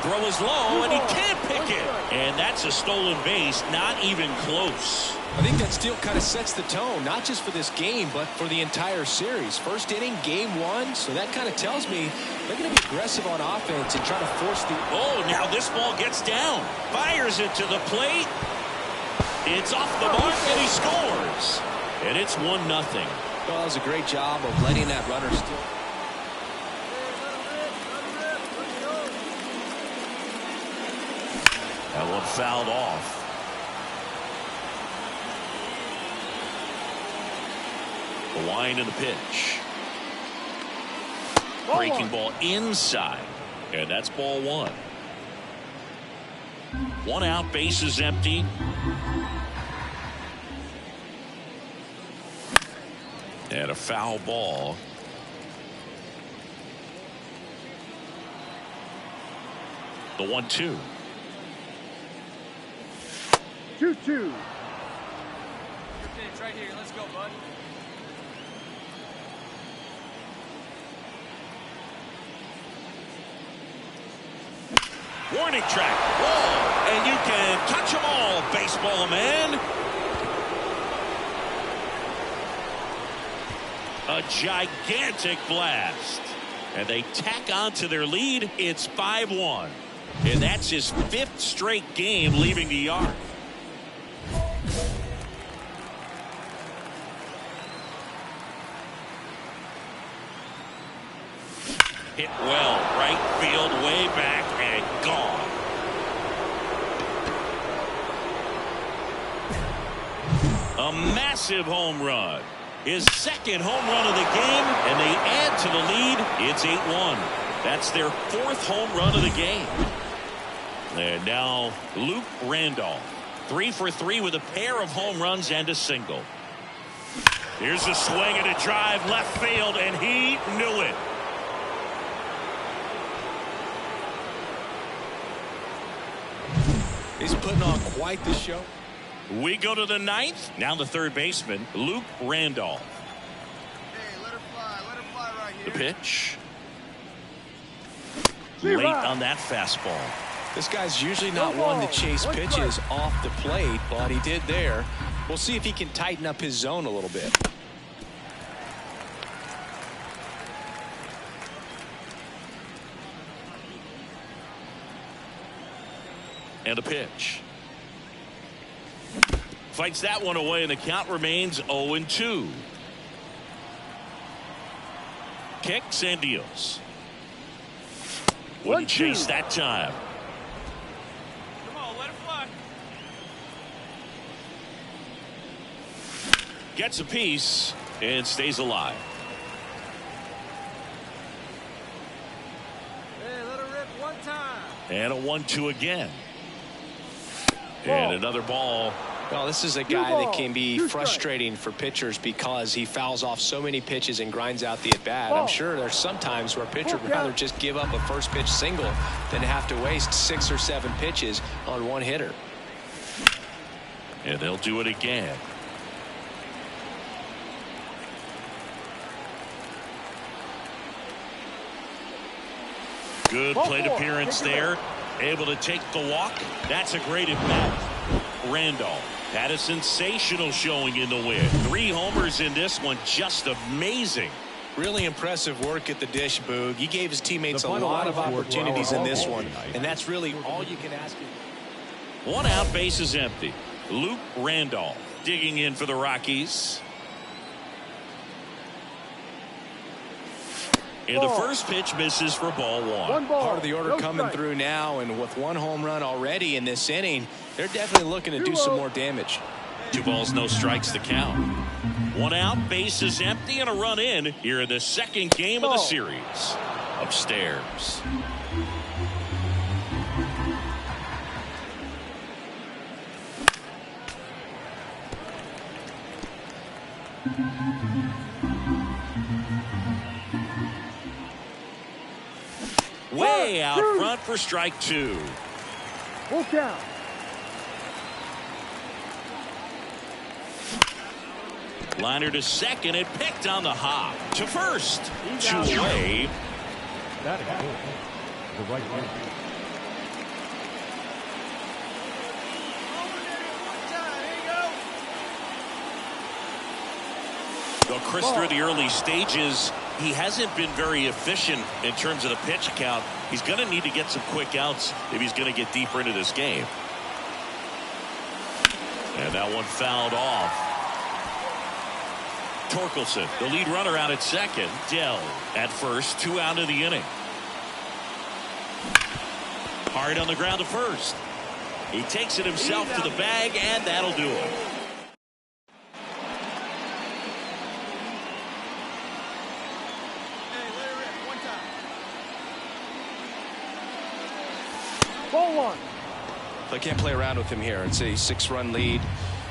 Throw is low, and he can't pick it. And that's a stolen base, not even close. I think that steal kind of sets the tone, not just for this game, but for the entire series. First inning, game 1, so that kind of tells me they're going to be aggressive on offense and try to force the... Oh, now this ball gets down. Fires it to the plate. It's off the mark, and he scores. And it's 1-0. Well, that was a great job of letting that runner steal. one fouled off. The wind and the pitch. Breaking ball inside. And that's ball one. One out, bases empty. And a foul ball. The 1-2. 2-2. Your pitch right here. Let's go, bud. Warning track. Whoa. And you can touch them all, baseball man. A gigantic blast. And they tack on to their lead. It's 5-1. And that's his 5th straight game leaving the yard. Hit well, right field, way back, and gone. A massive home run. His 2nd home run of the game, and they add to the lead. It's 8-1. That's their 4th home run of the game. And now Luke Randolph, 3 for 3 with a pair of home runs and a single. Here's a swing and a drive left field, and he knew it. He's putting on quite the show. We go to the 9th. Now the 3rd baseman, Luke Randolph. Hey, let her fly right here. The pitch. Late on that fastball. This guy's usually not one to chase pitches off the plate, but he did there. We'll see if he can tighten up his zone a little bit. And a pitch. Fights that one away, and the count remains 0-2. Kicks and deals. Wouldn't chase that time. Come on, let it fly. Gets a piece and stays alive. Hey, let her rip one time. And a 1-2 again. And another ball. Well, this is a guy that can be frustrating for pitchers because he fouls off so many pitches and grinds out the at-bat. I'm sure there's some times where a pitcher would rather just give up a first pitch single than have to waste 6 or 7 pitches on one hitter. And they'll do it again. Good plate appearance there. Able to take the walk. That's a great at-bat. Randolph had a sensational showing in the win. 3 homers in this one. Just amazing. Really impressive work at the dish, Boog. He gave his teammates a lot of opportunities in this one, and that's really all you can ask him. 1 out, bases empty. Luke Randolph digging in for the Rockies. And the first pitch misses for ball 1. Part of the order coming through now, and with 1 home run already in this inning, they're definitely looking to do some more damage. 2 balls, no strikes to count. 1 out, bases empty, and a run in here in the 2nd game of the series. Upstairs. Way out front for strike 2. Full count. Liner to second and picked on the hop. To first. 2 away. That is good. The right hand. Well, Chris, through the early stages, he hasn't been very efficient in terms of the pitch count. He's going to need to get some quick outs if he's going to get deeper into this game. And that one fouled off. Torkelson, the lead runner, out at second. Dell at first. 2 out of the inning. Hard on the ground to first. He takes it himself to the bag, and that'll do it. Hey, let it rip. One time. Ball one. I can't play around with him here. It's a 6-run lead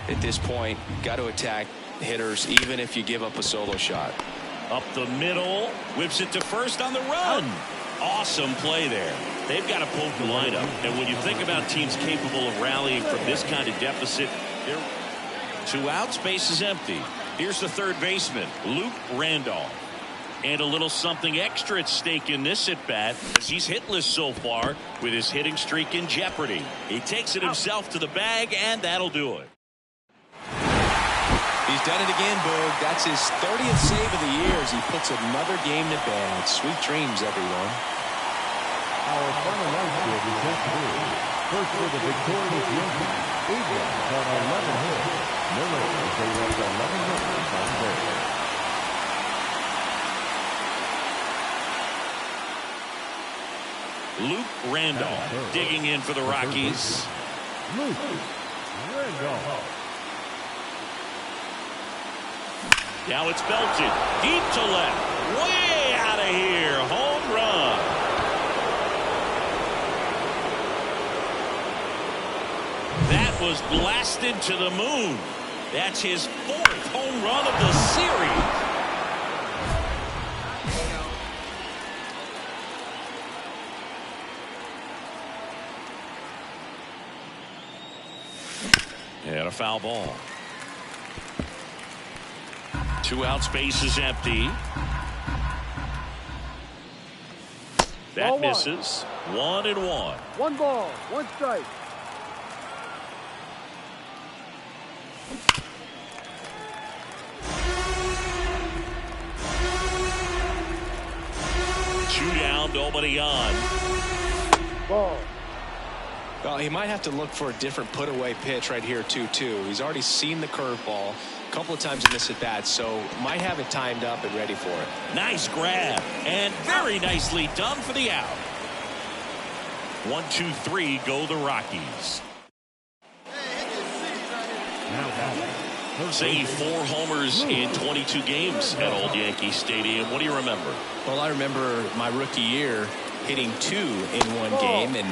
at this point. Got to attack hitters, even if you give up a solo shot. Up the middle, whips it to first on the run. Awesome play there. They've got a poker lineup, and when you think about teams capable of rallying from this kind of deficit, they're 2 outs, base is empty. Here's the third baseman, Luke Randolph. And a little something extra at stake in this at-bat, as he's hitless so far with his hitting streak in jeopardy. He takes it himself to the bag, and that'll do it. He's done it again, Boog. That's his 30th save of the year as he puts another game to bed. Sweet dreams, everyone. Our final outfield is just through. First for the victorious Yankees, Abrams on 11 hits. Miller as they left 11 runners on base. Luke Randolph digging in for the Rockies. Luke Randolph. Now it's belted deep to left, way out of here, home run. That was blasted to the moon. That's his 4th home run of the series. And a foul ball. 2 outs, base is empty. That Ball misses. 1-1. 1 ball, 1 strike. Two down, nobody on. Ball. Well, he might have to look for a different put-away pitch right here, 2-2. He's already seen the curveball a couple of times in this at-bat, so might have it timed up and ready for it. Nice grab, and very nicely done for the out. 1, 2, 3 go the Rockies. Say 4 homers in 22 games at Old Yankee Stadium. What do you remember? Well, I remember my rookie year hitting 2 in one game, and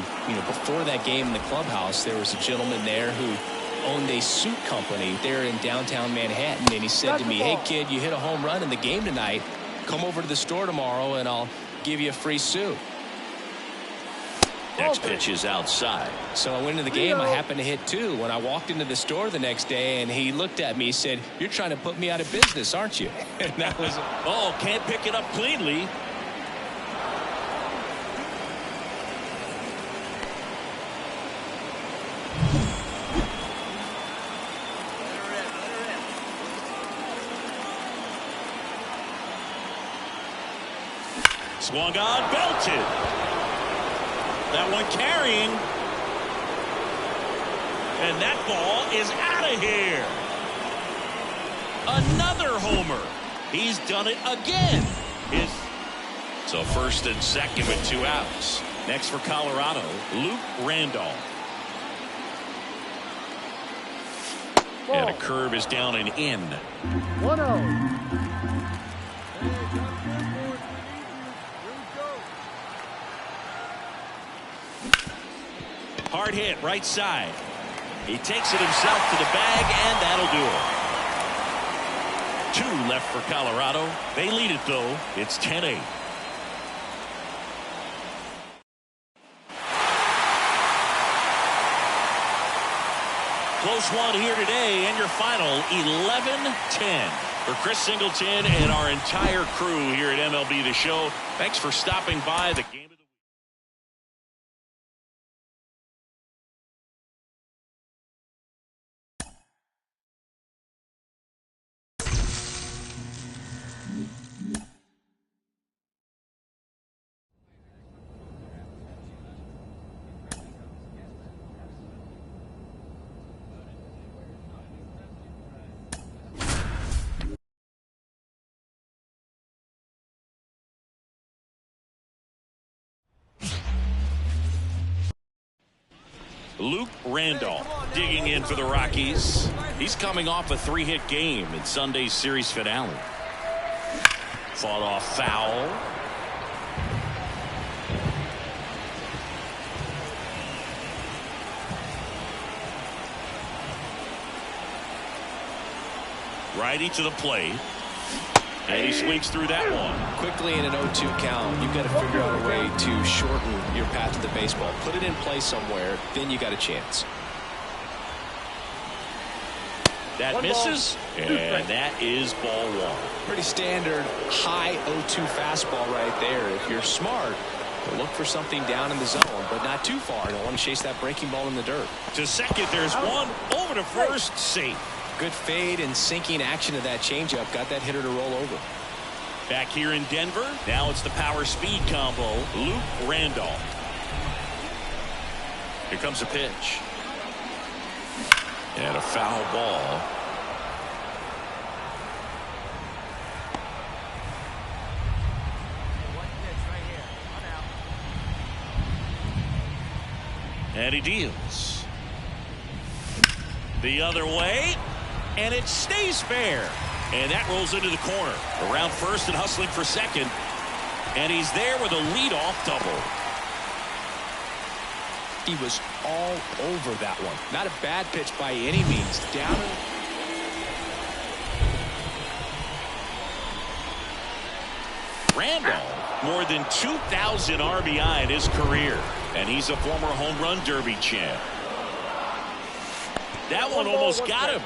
before that game in the clubhouse, there was a gentleman there who owned a suit company there in downtown Manhattan, and he said to me, "Hey kid, you hit a home run in the game tonight. Come over to the store tomorrow and I'll give you a free suit." Next pitch is outside. So I went into the game. I happened to hit 2. When I walked into the store the next day, and he looked at me, he said, "You're trying to put me out of business, aren't you?" And that was Oh, can't pick it up cleanly. Swung on, belted. That one carrying. And that ball is out of here. Another homer. He's done it again. So first and second with 2 outs. Next for Colorado, Luke Randolph. Ball. And a curve is down and in. 1-0. Hard hit, right side. He takes it himself to the bag, and that'll do it. 2 left for Colorado. They lead it, though. It's 10-8. Close one here today, and your final 11-10. For Chris Singleton and our entire crew here at MLB The Show, thanks for stopping by the game. Luke Randolph digging in for the Rockies. He's coming off a 3-hit game in Sunday's series finale. Fought off foul. Righty to the plate. And he swings through that one. Quickly in an 0-2 count, you've got to figure out a way to shorten your path to the baseball. Put it in play somewhere, then you got a chance. That misses, and that is ball one. Pretty standard high 0-2 fastball right there. If you're smart, look for something down in the zone, but not too far. Don't want to chase that breaking ball in the dirt. To second, there's one. Over to first, safe. Good fade and sinking action of that changeup. Got that hitter to roll over. Back here in Denver, now it's the power-speed combo, Luke Randolph. Here comes a pitch. And a foul ball. And he deals. The other way. And it stays fair. And that rolls into the corner. Around first and hustling for second. And he's there with a leadoff double. He was all over that one. Not a bad pitch by any means. Down. Randolph, more than 2,000 RBI in his career. And he's a former home run derby champ. That one almost got him.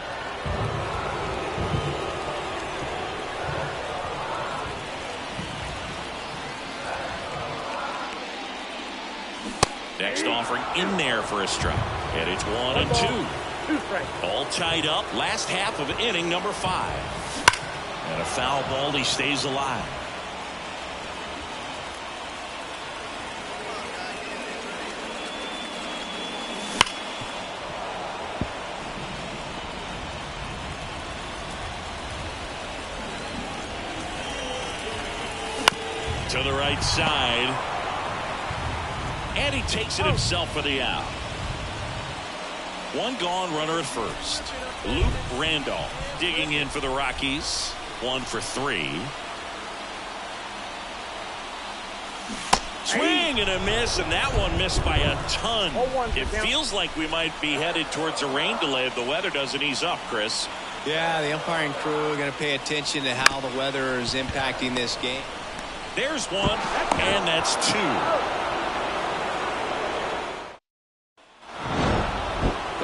Next offering in there for a strike. And it's 1-2. All tied up. Last half of inning number 5. And a foul ball. He stays alive. To the right side. And he takes it himself for the out. One gone, runner at first. Luke Randolph digging in for the Rockies. 1 for 3. Swing and a miss, and that one missed by a ton. It feels like we might be headed towards a rain delay if the weather doesn't ease up, Chris. Yeah, the umpiring crew are going to pay attention to how the weather is impacting this game. There's one, and that's 2.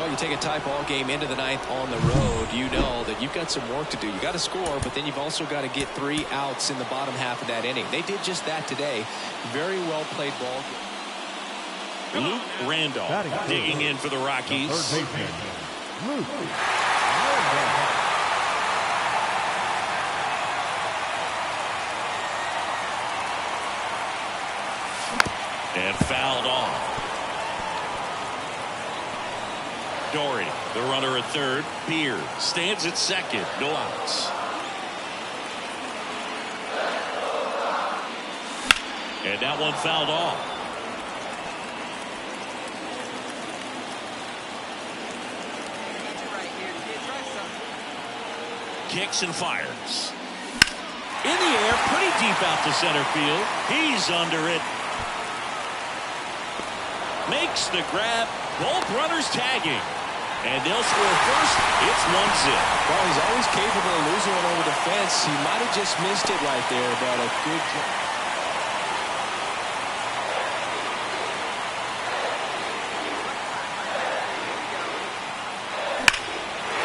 You take a tie ball game into the 9th on the road, you know that you've got some work to do. You got to score, but then you've also got to get 3 outs in the bottom half of that inning. They did just that today. Very well played ball. Luke Randolph digging in for the Rockies. Luke Randolph. And fouled off. Dory, the runner at third. Beard stands at second. No outs. And that one fouled off. Kicks and fires. In the air, pretty deep out to center field. He's under it. Makes the grab. Both runners tagging. And they'll score first. It's 1-0. Well, he's always capable of losing one over the fence. He might have just missed it right there, but a good job.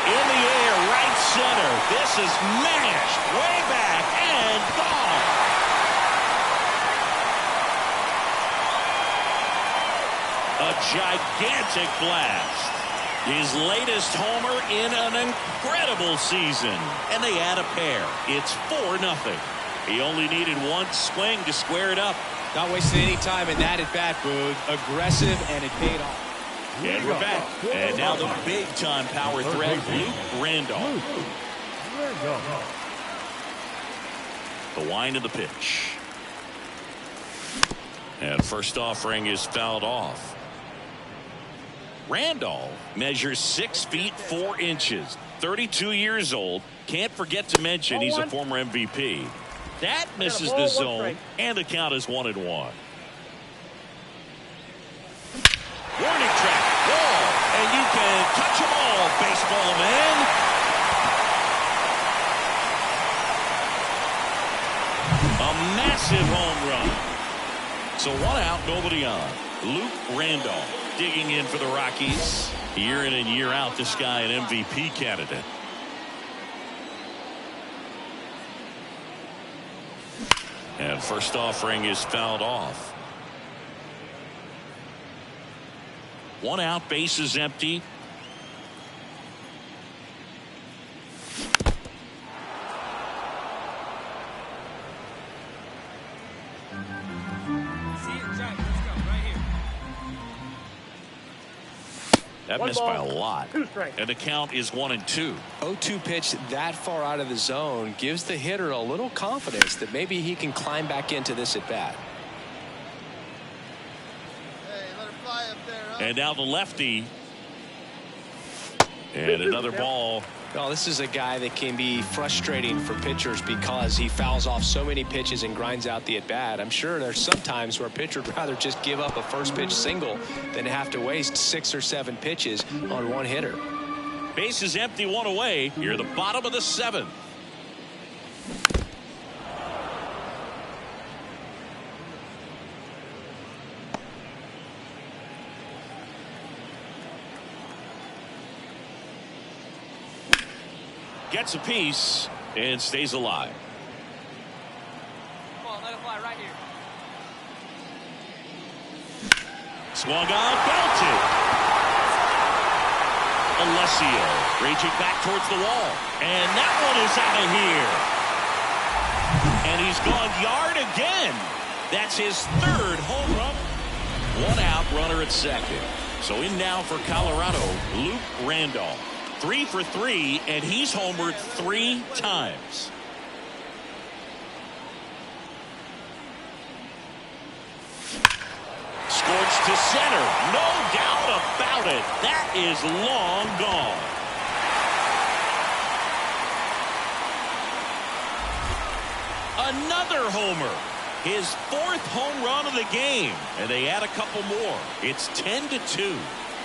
In the air, right center. This is mashed way back and gone. A gigantic blast. His latest homer in an incredible season. And they add a pair. It's 4-0. He only needed one swing to square it up. Not wasting any time in that at bat, Boog. Aggressive, and it paid off. And we're back. And now the big-time power threat, Luke Randolph. The wind of the pitch. And first offering is fouled off. Randolph measures 6 feet 4 inches, 32 years old. Can't forget to mention he's a former MVP. That misses the zone, and the count is 1-1. Warning track, ball, and you can touch them all, baseball man. A massive home run. So 1 out, nobody on. Luke Randolph digging in for the Rockies. Year in and year out, this guy an MVP candidate. And first offering is fouled off. 1 out, base is empty. That missed by a lot. And the count is 1-2. 0-2 pitch that far out of the zone gives the hitter a little confidence that maybe he can climb back into this at bat. Hey, let it fly up there, huh? And now the lefty. And another ball. Well, this is a guy that can be frustrating for pitchers because he fouls off so many pitches and grinds out the at-bat. I'm sure there's some times where a pitcher would rather just give up a first pitch single than have to waste 6 or 7 pitches on one hitter. Base is empty, 1 away. You're the bottom of the 7th. Gets a piece and stays alive. Come on, let it fly right here. Swung on, belted. Alessio reaching back towards the wall. And that one is out of here. And he's gone yard again. That's his 3rd home run. 1 out, runner at second. So in now for Colorado, Luke Randolph. 3 for 3, and he's homered 3 times. Scorched to center. No doubt about it. That is long gone. Another homer. His 4th home run of the game. And they add a couple more. It's 10-2.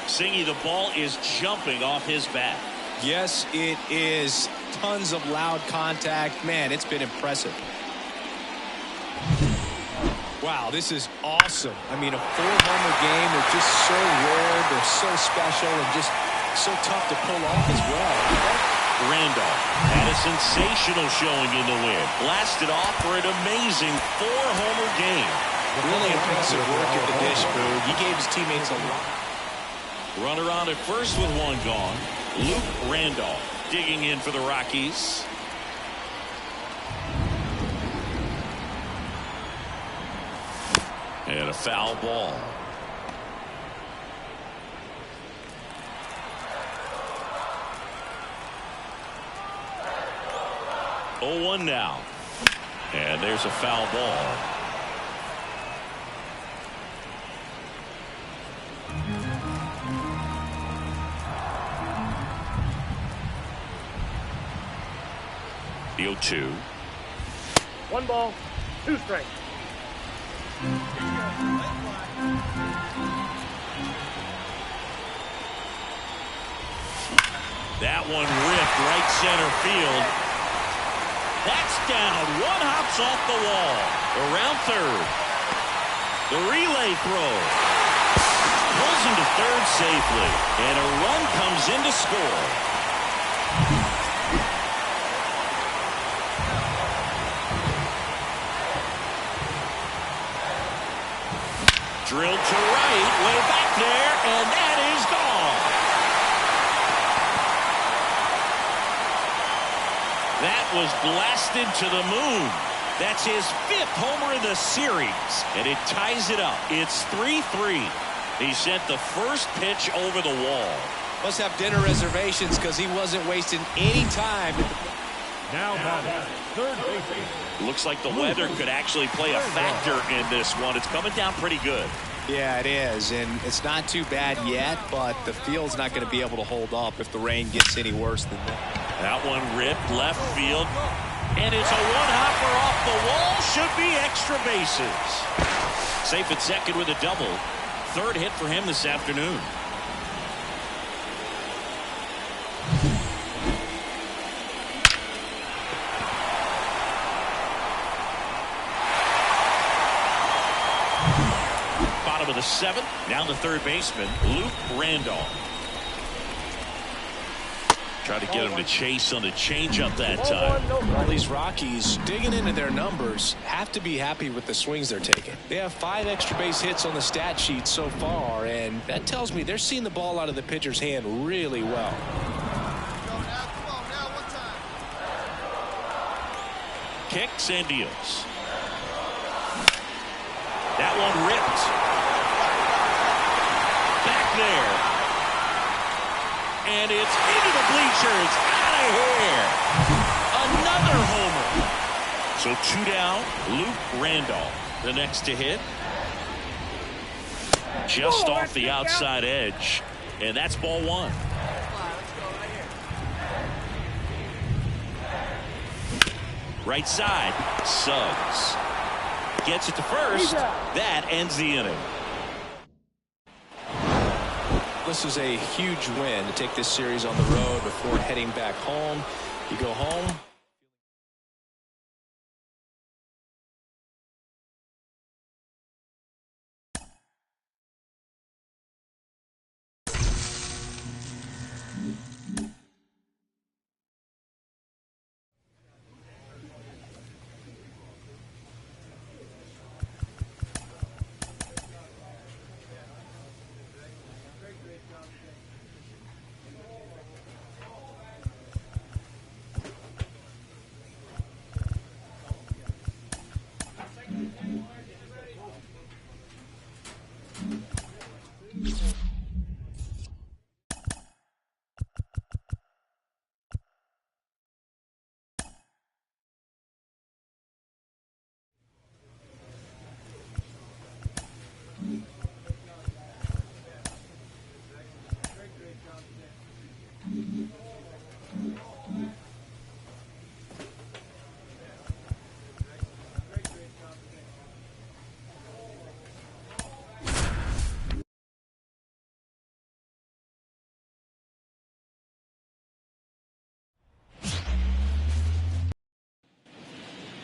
Singy, the ball is jumping off his bat. Yes, it is. Tons of loud contact. Man, it's been impressive. Wow, this is awesome. I mean, a 4-homer game. They're just so rare. They're so special and just so tough to pull off as well. Randolph had a sensational showing in the win. Blasted off for an amazing 4-homer game. Really impressive work at the dish, Boog. He gave his teammates a lot. Runner on at first with 1 gone. Luke Randolph digging in for the Rockies. And a foul ball. Oh, 1 now. And there's a foul ball. The 0-2. 1 ball, 2 strikes. That one ripped right center field. That's down. 1 hops off the wall. Around third. The relay throw. Pulls him to third safely. And a run comes in to score. Drilled to right, way back there, and that is gone. That was blasted to the moon. That's his 5th homer of the series, and it ties it up. It's 3-3. He sent the first pitch over the wall. Must have dinner reservations because he wasn't wasting any time. Now batting, third baseman. Looks like the weather could actually play a factor in this one. It's coming down pretty good. Yeah, it is, and it's not too bad yet, but the field's not going to be able to hold up if the rain gets any worse than that. That one ripped left field, and it's a one-hopper off the wall. Should be extra bases. Safe at second with a double. Third hit for him this afternoon. Bottom of the seventh. Now the third baseman, Luke Randolph. Try to get him to chase on the changeup that time. All these Rockies digging into their numbers have to be happy with the swings they're taking. They have 5 extra base hits on the stat sheet so far, and that tells me they're seeing the ball out of the pitcher's hand really well. Kicks and deals. That one ripped. Back there. And it's into the bleachers. Out of here. Another homer. So 2 down. Luke Randolph, the next to hit. Just off the outside edge. And that's ball 1. Right side. Suggs. Gets it to first. That ends the inning. This is a huge win to take this series on the road before heading back home. You go home.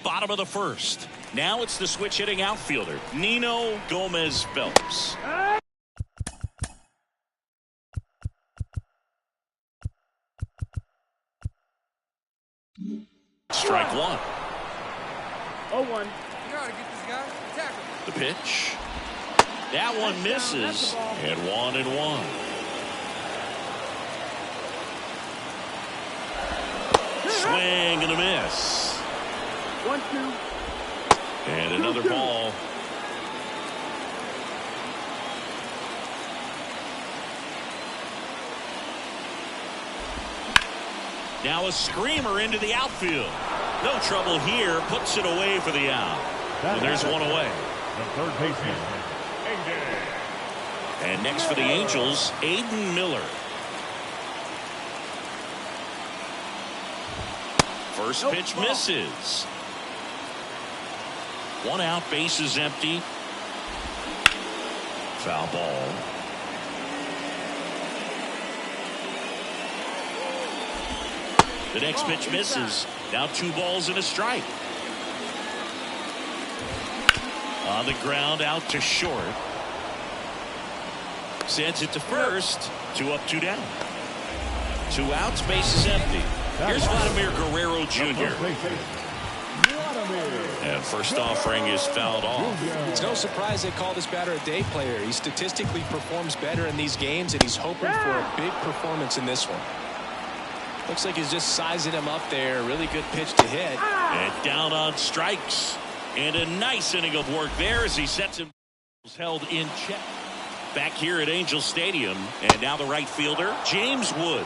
Bottom of the first. Now it's the switch hitting outfielder, Nino Gomez-Phelps. Strike 1. 0-1. You gotta get this guy. Tackle. The pitch. That one misses. And 1-1. Swing and a miss. 1-2. And another ball. Now a screamer into the outfield. No trouble here. Puts it away for the out. And there's one away. The third baseman. And next for the Angels, Aiden Miller. First pitch misses. 1 out, bases empty. Foul ball. The next pitch misses. Now 2 balls and a strike. On the ground, out to short. Sends it to first. 2 up, 2 down. 2 outs, bases empty. Here's Vladimir Guerrero Jr. And first offering is fouled off. It's no surprise they call this batter a day player. He statistically performs better in these games, and he's hoping for a big performance in this one. Looks like he's just sizing him up there. Really good pitch to hit. And down on strikes. And a nice inning of work there as he sets him held in check. Back here at Angel Stadium. And now the right fielder, James Wood.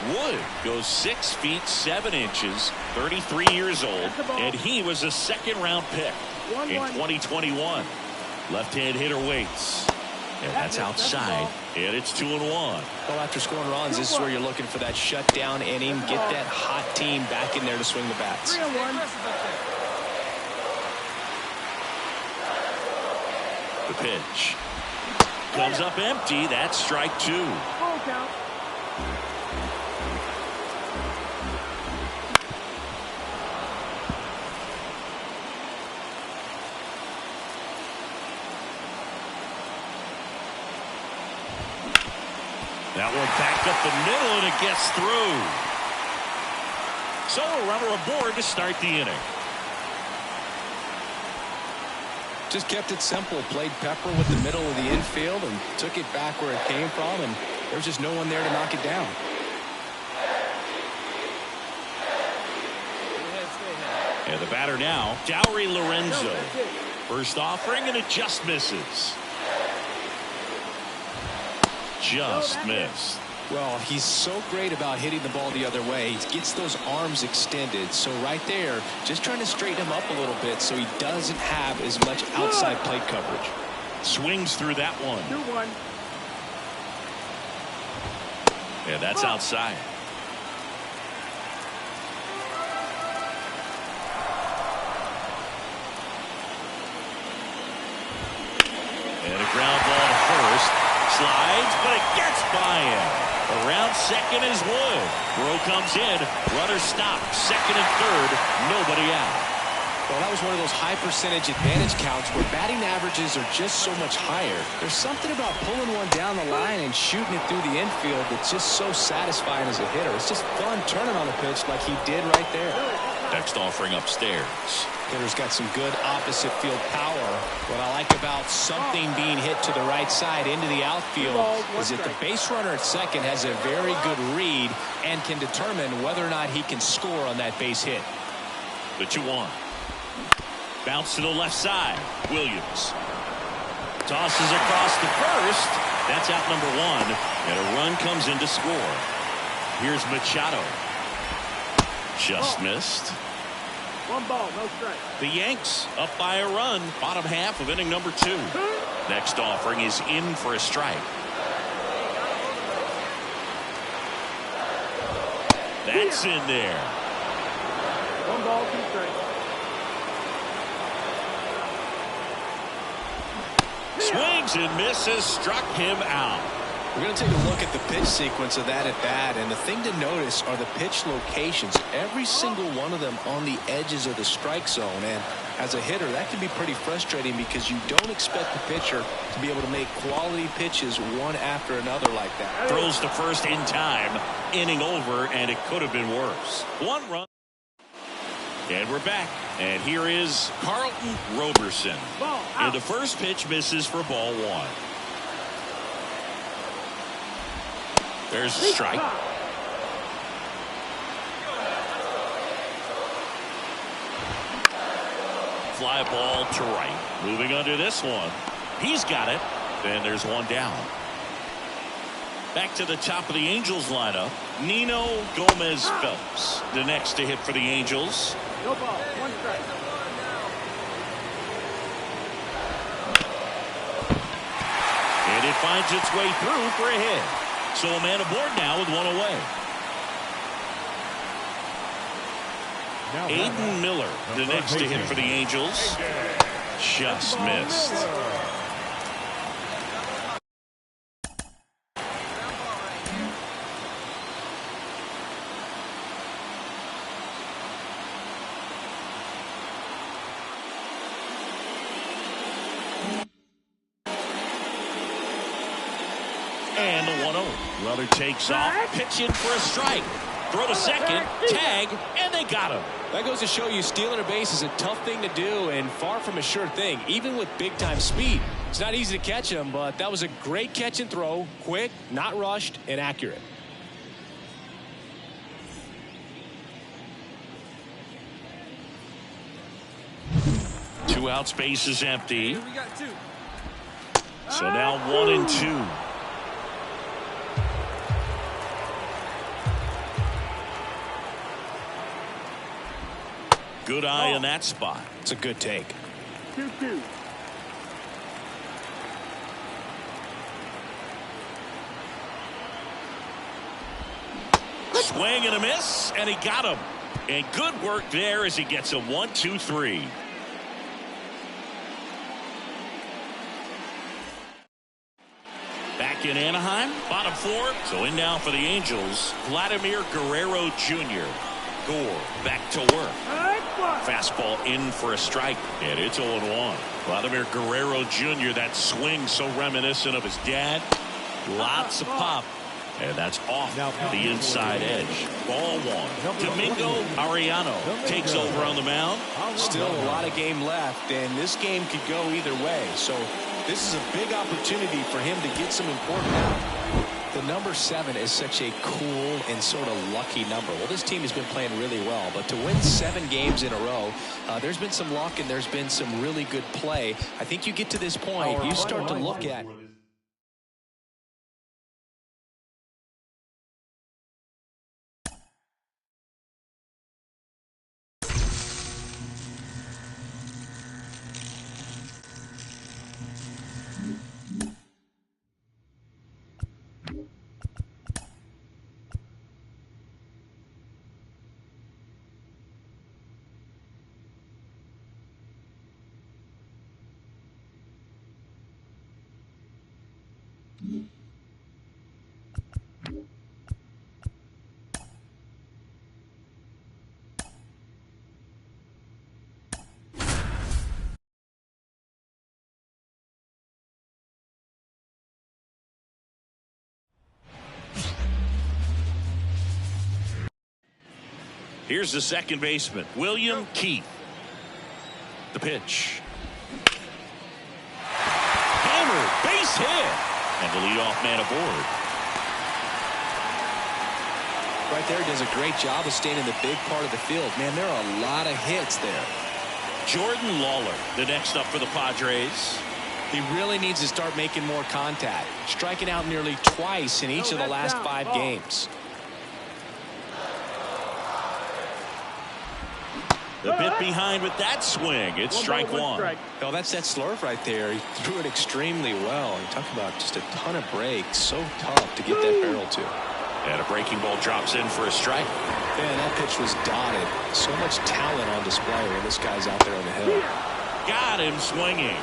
Wood goes 6 feet 7 inches, 33 years old, and he was a second-round pick in 2021. Left-hand hitter waits. And that's outside. And it's 2-1. Well, after scoring runs, this is where you're looking for that shutdown inning. Get that hot team back in there to swing the bats. 3-1. The pitch comes up empty. That's strike 2. Full count. That one back up the middle, and it gets through. So a runner aboard to start the inning. Just kept it simple. Played pepper with the middle of the infield and took it back where it came from, and there's just no one there to knock it down. And the batter now, Dowry Lorenzo. First offering, and it just misses. Just missed. Well, he's so great about hitting the ball the other way. He gets those arms extended. So right there, just trying to straighten him up a little bit so he doesn't have as much outside plate coverage. Swings through that one. 2-1. And that's outside. And a ground ball to first. Slides, but it gets by him. Around second is Wood. Throw comes in. Runner stopped. Second and third. Nobody out. Well, that was one of those high percentage advantage counts where batting averages are just so much higher. There's something about pulling one down the line and shooting it through the infield that's just so satisfying as a hitter. It's just fun turning on the pitch like he did right there. Next offering upstairs. Hitter's got some good opposite field power. What I like about something being hit to the right side into the outfield is that the base runner at second has a very good read and can determine whether or not he can score on that base hit. The 2-1. Bounce to the left side. Williams tosses across the first. That's out number 1. And a run comes in to score. Here's Machado. Just missed. 1 ball, no strike. The Yanks up by a run. Bottom half of inning number 2. Next offering is in for a strike. That's in there. 1 ball, 2 strikes. Swings and misses. Struck him out. We're going to take a look at the pitch sequence of that at bat, and the thing to notice are the pitch locations. Every single one of them on the edges of the strike zone, and as a hitter, that can be pretty frustrating because you don't expect the pitcher to be able to make quality pitches one after another like that. Throws to first in time. Inning over, and it could have been worse. 1 run. And we're back. And here is Carlton Roberson. And the first pitch misses for ball 1. There's a strike. Fly ball to right. Moving under this one. He's got it. And there's 1 down. Back to the top of the Angels lineup. Nino Gomez Phelps. The next to hit for the Angels. No ball, 1 strike. And it finds its way through for a hit. So a man aboard now with 1 away. Aiden Miller, the next to hit for the Angels. Just missed. And the 1-0. Runner takes off, pitch in for a strike. Throw to second, tag, and they got him. That goes to show you stealing a base is a tough thing to do and far from a sure thing, even with big-time speed. It's not easy to catch him, but that was a great catch and throw. Quick, not rushed, and accurate. Two outs, base is empty. We got 2. So now 1 and 2. Good eye in that spot. It's a good take. 2-2. swing and a miss, and he got him. And good work there as he gets a 1-2-3. Back in Anaheim, bottom four. So in now for the Angels, Vladimir Guerrero Jr. Gore back to work. Fastball in for a strike, and it's 0-1. Vladimir Guerrero Jr., that swing so reminiscent of his dad. Lots of pop. And that's off the inside edge. Ball one. Domingo Ariano takes over on the mound. Still a lot of game left, and this game could go either way. So this is a big opportunity for him to get some important out. The number 7 is such a cool and sort of lucky number. Well, this team has been playing really well, but to win 7 games in a row, there's been some luck and there's been some really good play. I think you get to this point, you start to look at Here's the second baseman, William Keith. The pitch. Hammer, base hit. And the leadoff man aboard. right there, does a great job of staying in the big part of the field. Man, there are a lot of hits there. Jordan Lawler, the next up for the Padres. He really needs to start making more contact, striking out nearly twice in each of the last 5 games. The bit behind with that swing. It's strike one. Oh, that's that slurve right there. He threw it extremely well. You talk about just a ton of breaks. So tough to get that barrel to. And a breaking ball drops in for a strike. Man, that pitch was dotted. So much talent on display when this guy's out there on the hill. Got him swinging.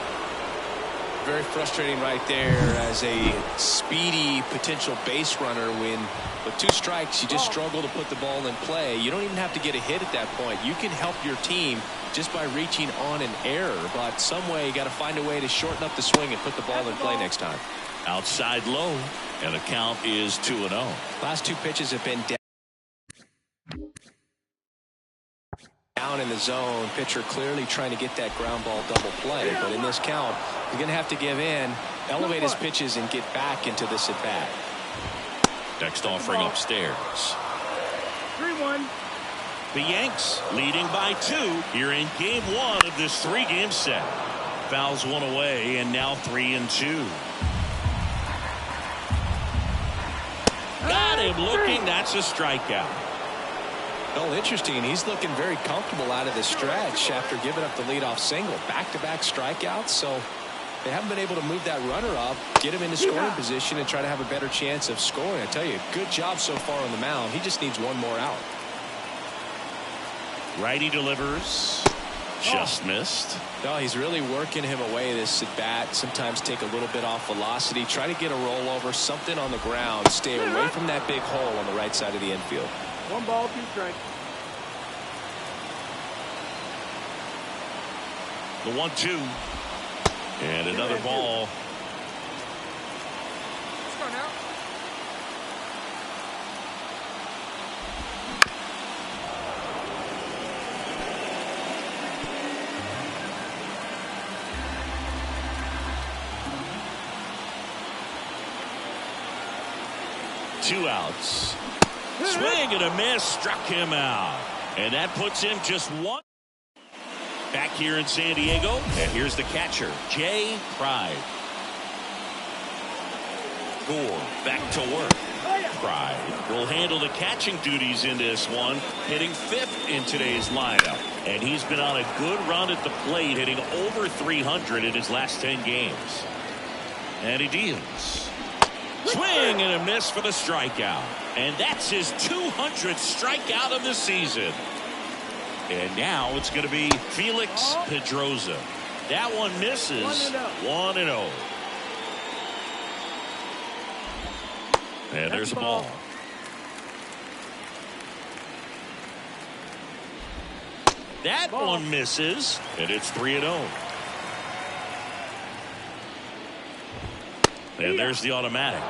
Very frustrating right there as a speedy potential base runner when with 2 strikes you just struggle to put the ball in play. You don't even have to get a hit at that point. You can help your team just by reaching on an error, but some way you got to find a way to shorten up the swing and put the ball in play next time. Outside low, and the count is 2-0. Last 2 pitches have been down in the zone. Pitcher clearly trying to get that ground ball double play, but in this count you're going to have to give in, elevate his pitches, and get back into this at bat. Next offering upstairs. 3-1. The Yanks leading by 2 here in game 1 of this 3-game set. Fouls one away and now 3-2. Got him looking. That's a strikeout. Well, interesting. He's looking very comfortable out of the stretch after giving up the leadoff single. Back-to-back strikeouts, so they haven't been able to move that runner up, get him into scoring position, and try to have a better chance of scoring. I tell you, good job so far on the mound. He just needs one more out. Righty delivers. Just missed. No, he's really working him away this at bat. Sometimes take a little bit off velocity. Try to get a rollover, something on the ground. Stay away from that big hole on the right side of the infield. 1 ball, 2 strikes. The 1-2. And another ball. Let's go now. Two outs. Swing and a miss, struck him out. And that puts him just 1. Back here in San Diego, and here's the catcher, Jay Pride. Gore back to work. Pride will handle the catching duties in this one, hitting 5th in today's lineup. And he's been on a good run at the plate, hitting over 300 in his last 10 games. And he deals. Swing and a miss for the strikeout. And that's his 200th strikeout of the season. And now it's going to be Felix Pedroza. That one misses. 1-0. And there's a ball. That one misses, and it's 3-0. And there's the automatic.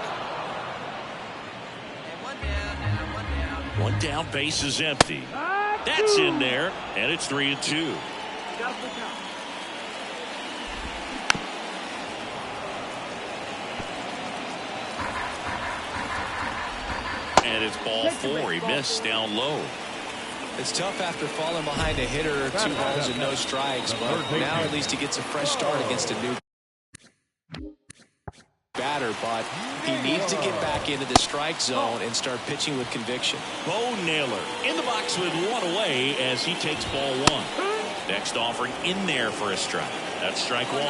One down, base is empty. That's in there, and it's 3-2. And it's ball 4. He missed down low. It's tough after falling behind a hitter, 2 balls and no strikes, but now at least he gets a fresh start against a new batter, but he needs to get back into the strike zone and start pitching with conviction. Bo Naylor in the box with 1 away as he takes ball 1. Next offering in there for a strike. That's strike 1.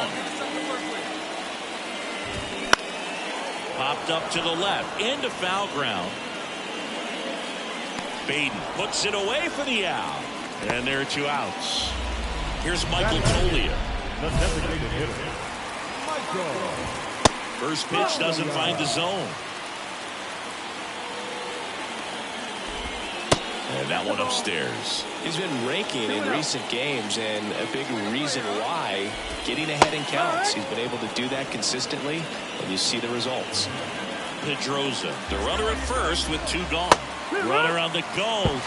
Popped up to the left into foul ground. Baden puts it away for the out. And there are 2 outs. Here's Michael Tolia. The designated hitter, Michael. First pitch doesn't find the zone. And that one upstairs. He's been raking in recent games, and a big reason why, getting ahead in counts. He's been able to do that consistently, and you see the results. Pedroza, the runner at first with 2 gone. Runner on the go.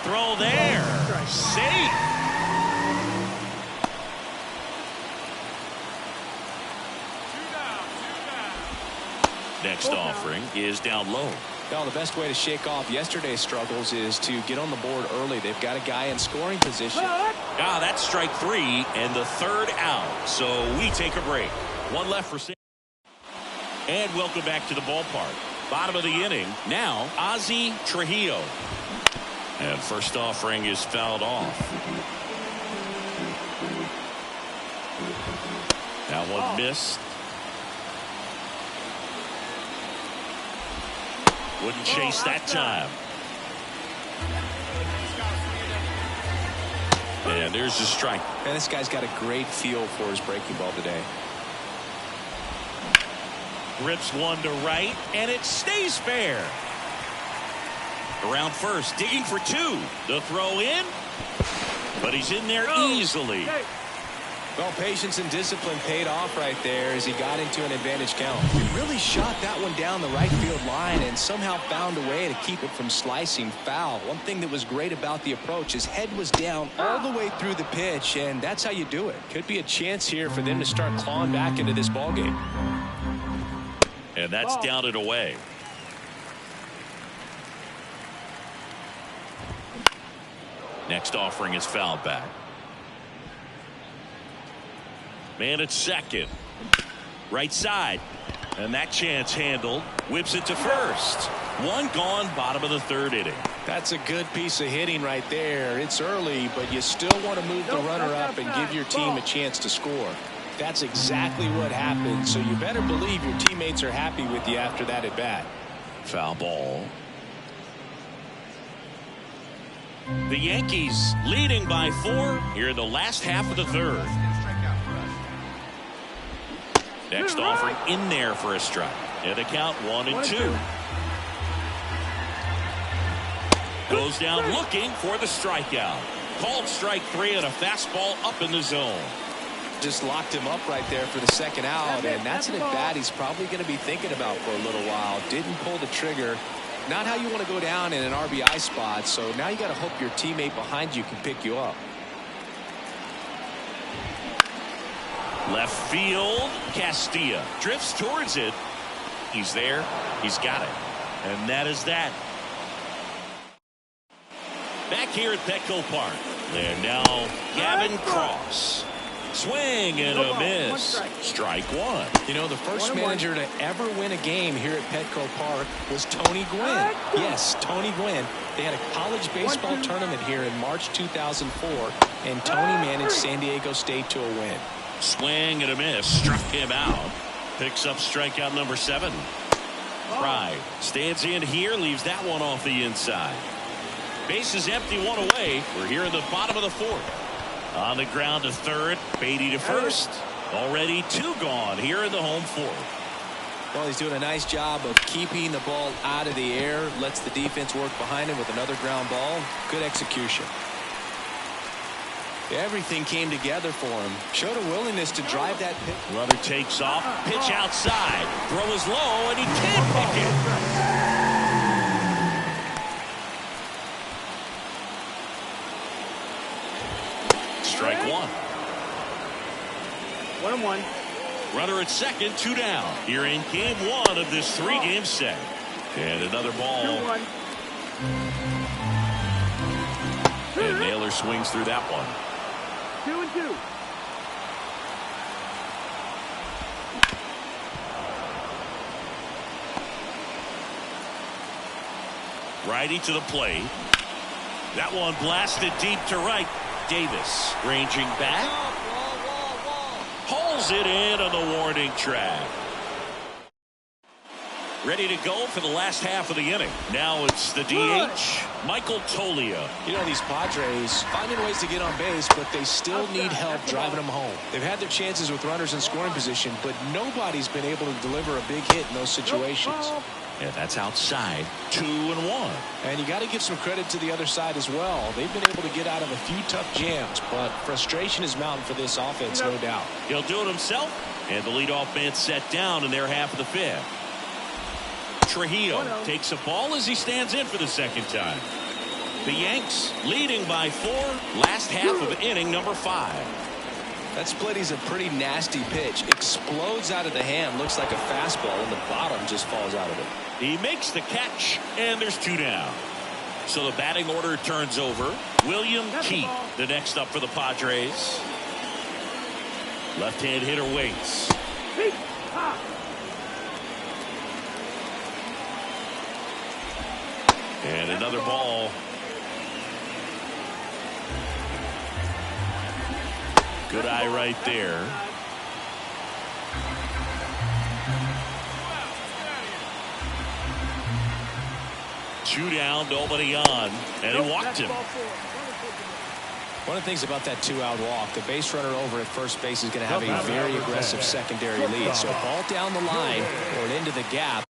Throw there. Safe. Next offering is down low. Well, the best way to shake off yesterday's struggles is to get on the board early. They've got a guy in scoring position. That's strike 3 and the 3rd out. So we take a break. 1 left for 6. And welcome back to the ballpark. Bottom of the inning. Now, Ozzie Trujillo. And first offering is fouled off. That one missed. Wouldn't chase that time. And there's the strike. And this guy's got a great feel for his breaking ball today. Rips one to right, and it stays fair. Around first, digging for 2. The throw in, but he's in there easily. Well, patience and discipline paid off right there as he got into an advantage count. He really shot that one down the right field line and somehow found a way to keep it from slicing foul. One thing that was great about the approach, his head was down all the way through the pitch, and that's how you do it. Could be a chance here for them to start clawing back into this ballgame. And that's down and away. Next offering is fouled back. Man at second. Right side. And that chance handled. Whips it to first. 1 gone, bottom of the 3rd inning. That's a good piece of hitting right there. It's early, but you still want to move the runner up and give your team a chance to score. That's exactly what happened, so you better believe your teammates are happy with you after that at bat. Foul ball. The Yankees leading by 4 here in the last half of the 3rd. Next offering in there for a strike. And the count 1-2. Goes down looking for the strikeout. Called strike 3 and a fastball up in the zone. Just locked him up right there for the 2nd out, and that's an at-bat he's probably going to be thinking about for a little while. Didn't pull the trigger. Not how you want to go down in an RBI spot, so now you got to hope your teammate behind you can pick you up. Left field, Castilla drifts towards it. He's there. He's got it. And that is that. Back here at Petco Park. And now Gavin Cross. Swing and a miss. Strike 1. You know, the first manager to ever win a game here at Petco Park was Tony Gwynn. Yes, Tony Gwynn. They had a college baseball tournament here in March 2004, and Tony managed San Diego State to a win. Swing and a miss. Struck him out. Picks up strikeout number 7. Pride stands in here, leaves that one off the inside. Base is empty, one away. We're here in the bottom of the fourth. On the ground to third, Beatty to first. Already two gone here in the home fourth. Well, he's doing a nice job of keeping the ball out of the air. Lets the defense work behind him with another ground ball. Good execution. Everything came together for him. Showed a willingness to drive that pitch. Runner takes off. Pitch outside. Throw is low, and he can't pick it. Strike one. 1-1. Runner at second, two down. Here in game one of this three-game set. And another ball. 2-1. And Naylor swings through that one. 2-2. Righty to the plate. That one blasted deep to right. Davis ranging back. Pulls it in on the warning track. Ready to go for the last half of the inning. Now it's the DH, Michael Toglia. You know, these Padres finding ways to get on base, but they still need help driving them home. They've had their chances with runners in scoring position, but nobody's been able to deliver a big hit in those situations. And that's outside. 2-1. And you got to give some credit to the other side as well. They've been able to get out of a few tough jams, but frustration is mounting for this offense, no doubt. He'll do it himself, and the leadoff man set down in their half of the fifth. Trujillo takes a ball as he stands in for the second time. The Yanks leading by 4, last half of inning number 5. That split is a pretty nasty pitch. Explodes out of the hand. Looks like a fastball, and the bottom just falls out of it. He makes the catch, and there's two down. So the batting order turns over. William Keith, the next up for the Padres. Left-hand hitter waits. And another ball. Good eye right there. Two down, nobody on, and he walked him. One of the things about that 2-out walk, the base runner over at first base is going to have a very aggressive secondary lead. So ball down the line or into the gap.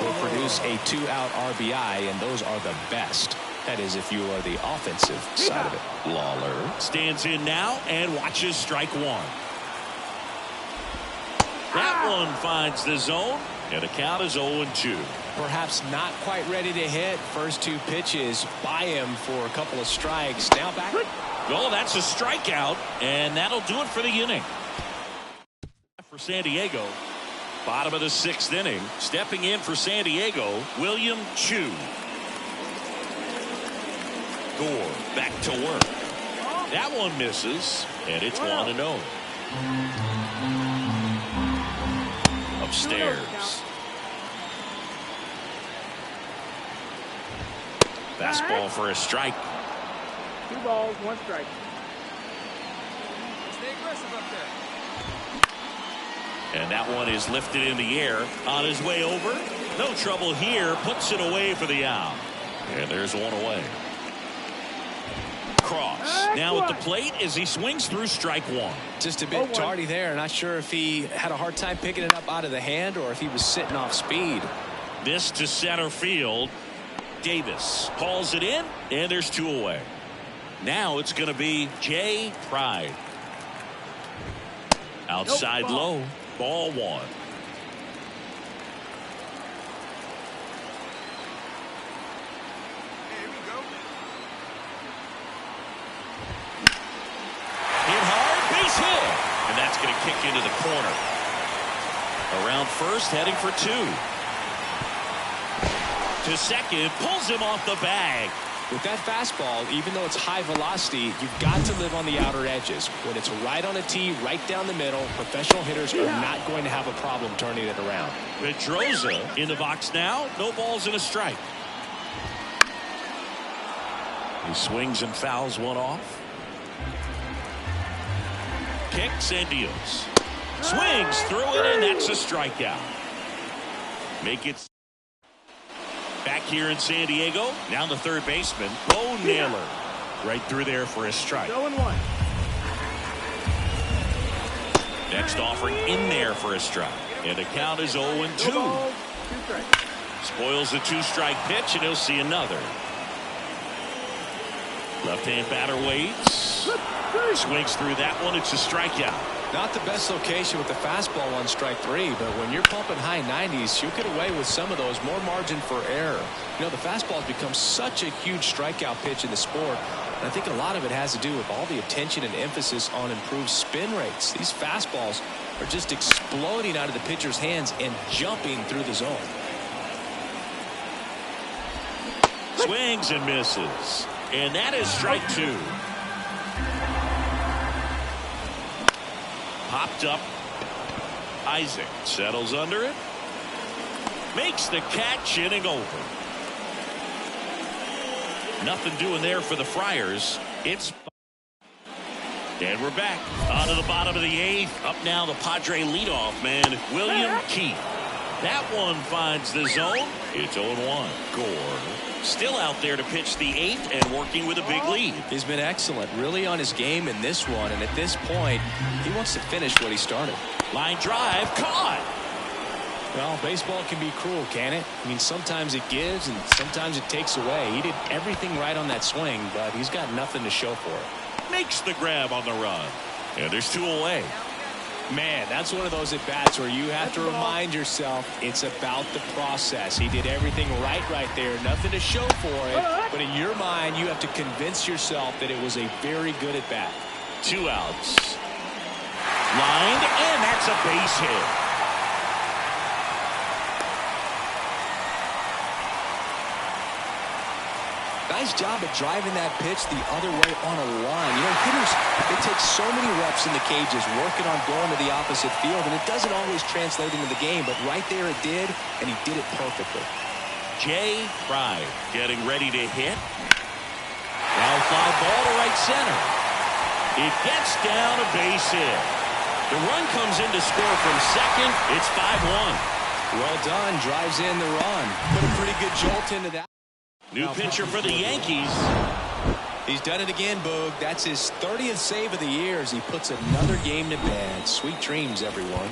Will produce a 2-out RBI, and those are the best. That is, if you are the offensive side of it. Lawler stands in now and watches strike one. That one finds the zone, and the count is 0-2. Perhaps not quite ready to hit. First two pitches by him for a couple of strikes. Now back. Oh, that's a strikeout, and that'll do it for the inning. For San Diego. Bottom of the 6th inning. Stepping in for San Diego, William Chu. Gore back to work. That one misses, and it's 1-0. Upstairs. Fastball for a strike. 2 balls, 1 strike. Stay aggressive up there. And that one is lifted in the air on his way over. No trouble here. Puts it away for the out. And there's one away. across. Now at the plate as he swings through strike one. Just a bit tardy there. Not sure if he had a hard time picking it up out of the hand or if he was sitting off speed. This to center field. Davis hauls it in, and there's 2 away. Now it's going to be Jay Pride. Outside low, ball 1. Here we go. Hit hard, base hit. And that's going to kick into the corner. Around first, heading for 2. To second, pulls him off the bag. With that fastball, even though it's high velocity, you've got to live on the outer edges. When it's right on a tee, right down the middle, professional hitters are not going to have a problem turning it around. Pedroza in the box now. No balls and a strike. He swings and fouls one off. Kicks and deals. Swings through it, and that's a strikeout. Make it. Back here in San Diego, now the third baseman, Bo Naylor, right through there for a strike. 0-1. Next offering in there for a strike, and the count is 0-2. Spoils the 2-strike pitch, and he'll see another. Left-hand batter waits, swings through that one. It's a strikeout. Not the best location with the fastball on strike 3, but when you're pumping high 90s, you'll get away with some of those, more margin for error. You know, the fastball has become such a huge strikeout pitch in the sport, and I think a lot of it has to do with all the attention and emphasis on improved spin rates. These fastballs are just exploding out of the pitcher's hands and jumping through the zone. Swings and misses, and that is strike 2. Popped up. Isaac settles under it. Makes the catch, inning over. Nothing doing there for the Friars. It's. And we're back. On to the bottom of the 8th. Up now the Padre leadoff man, William Keith. That one finds the zone. It's 0-1. Gore still out there to pitch the 8th and working with a big lead. He's been excellent, really on his game in this one, and at this point, he wants to finish what he started. Line drive, caught. Well, baseball can be cruel, can it? I mean, sometimes it gives and sometimes it takes away. He did everything right on that swing, but he's got nothing to show for it. Makes the grab on the run. And there's 2 away. Man, that's one of those at-bats where you have to remind yourself it's about the process. He did everything right there. Nothing to show for it. But in your mind, you have to convince yourself that it was a very good at-bat. 2 outs. Lined, and that's a base hit. Nice job of driving that pitch the other way on a line. You know, hitters, they take so many reps in the cages working on going to the opposite field, and it doesn't always translate into the game, but right there it did, and he did it perfectly. Jay Pride getting ready to hit. Now fly ball to right center. It gets down a base hit. The run comes in to score from second. It's 5-1. Well done. Drives in the run. Put a pretty good jolt into that. New pitcher for the Yankees. He's done it again, Boog. That's his 30th save of the year as he puts another game to bed. Sweet dreams, everyone.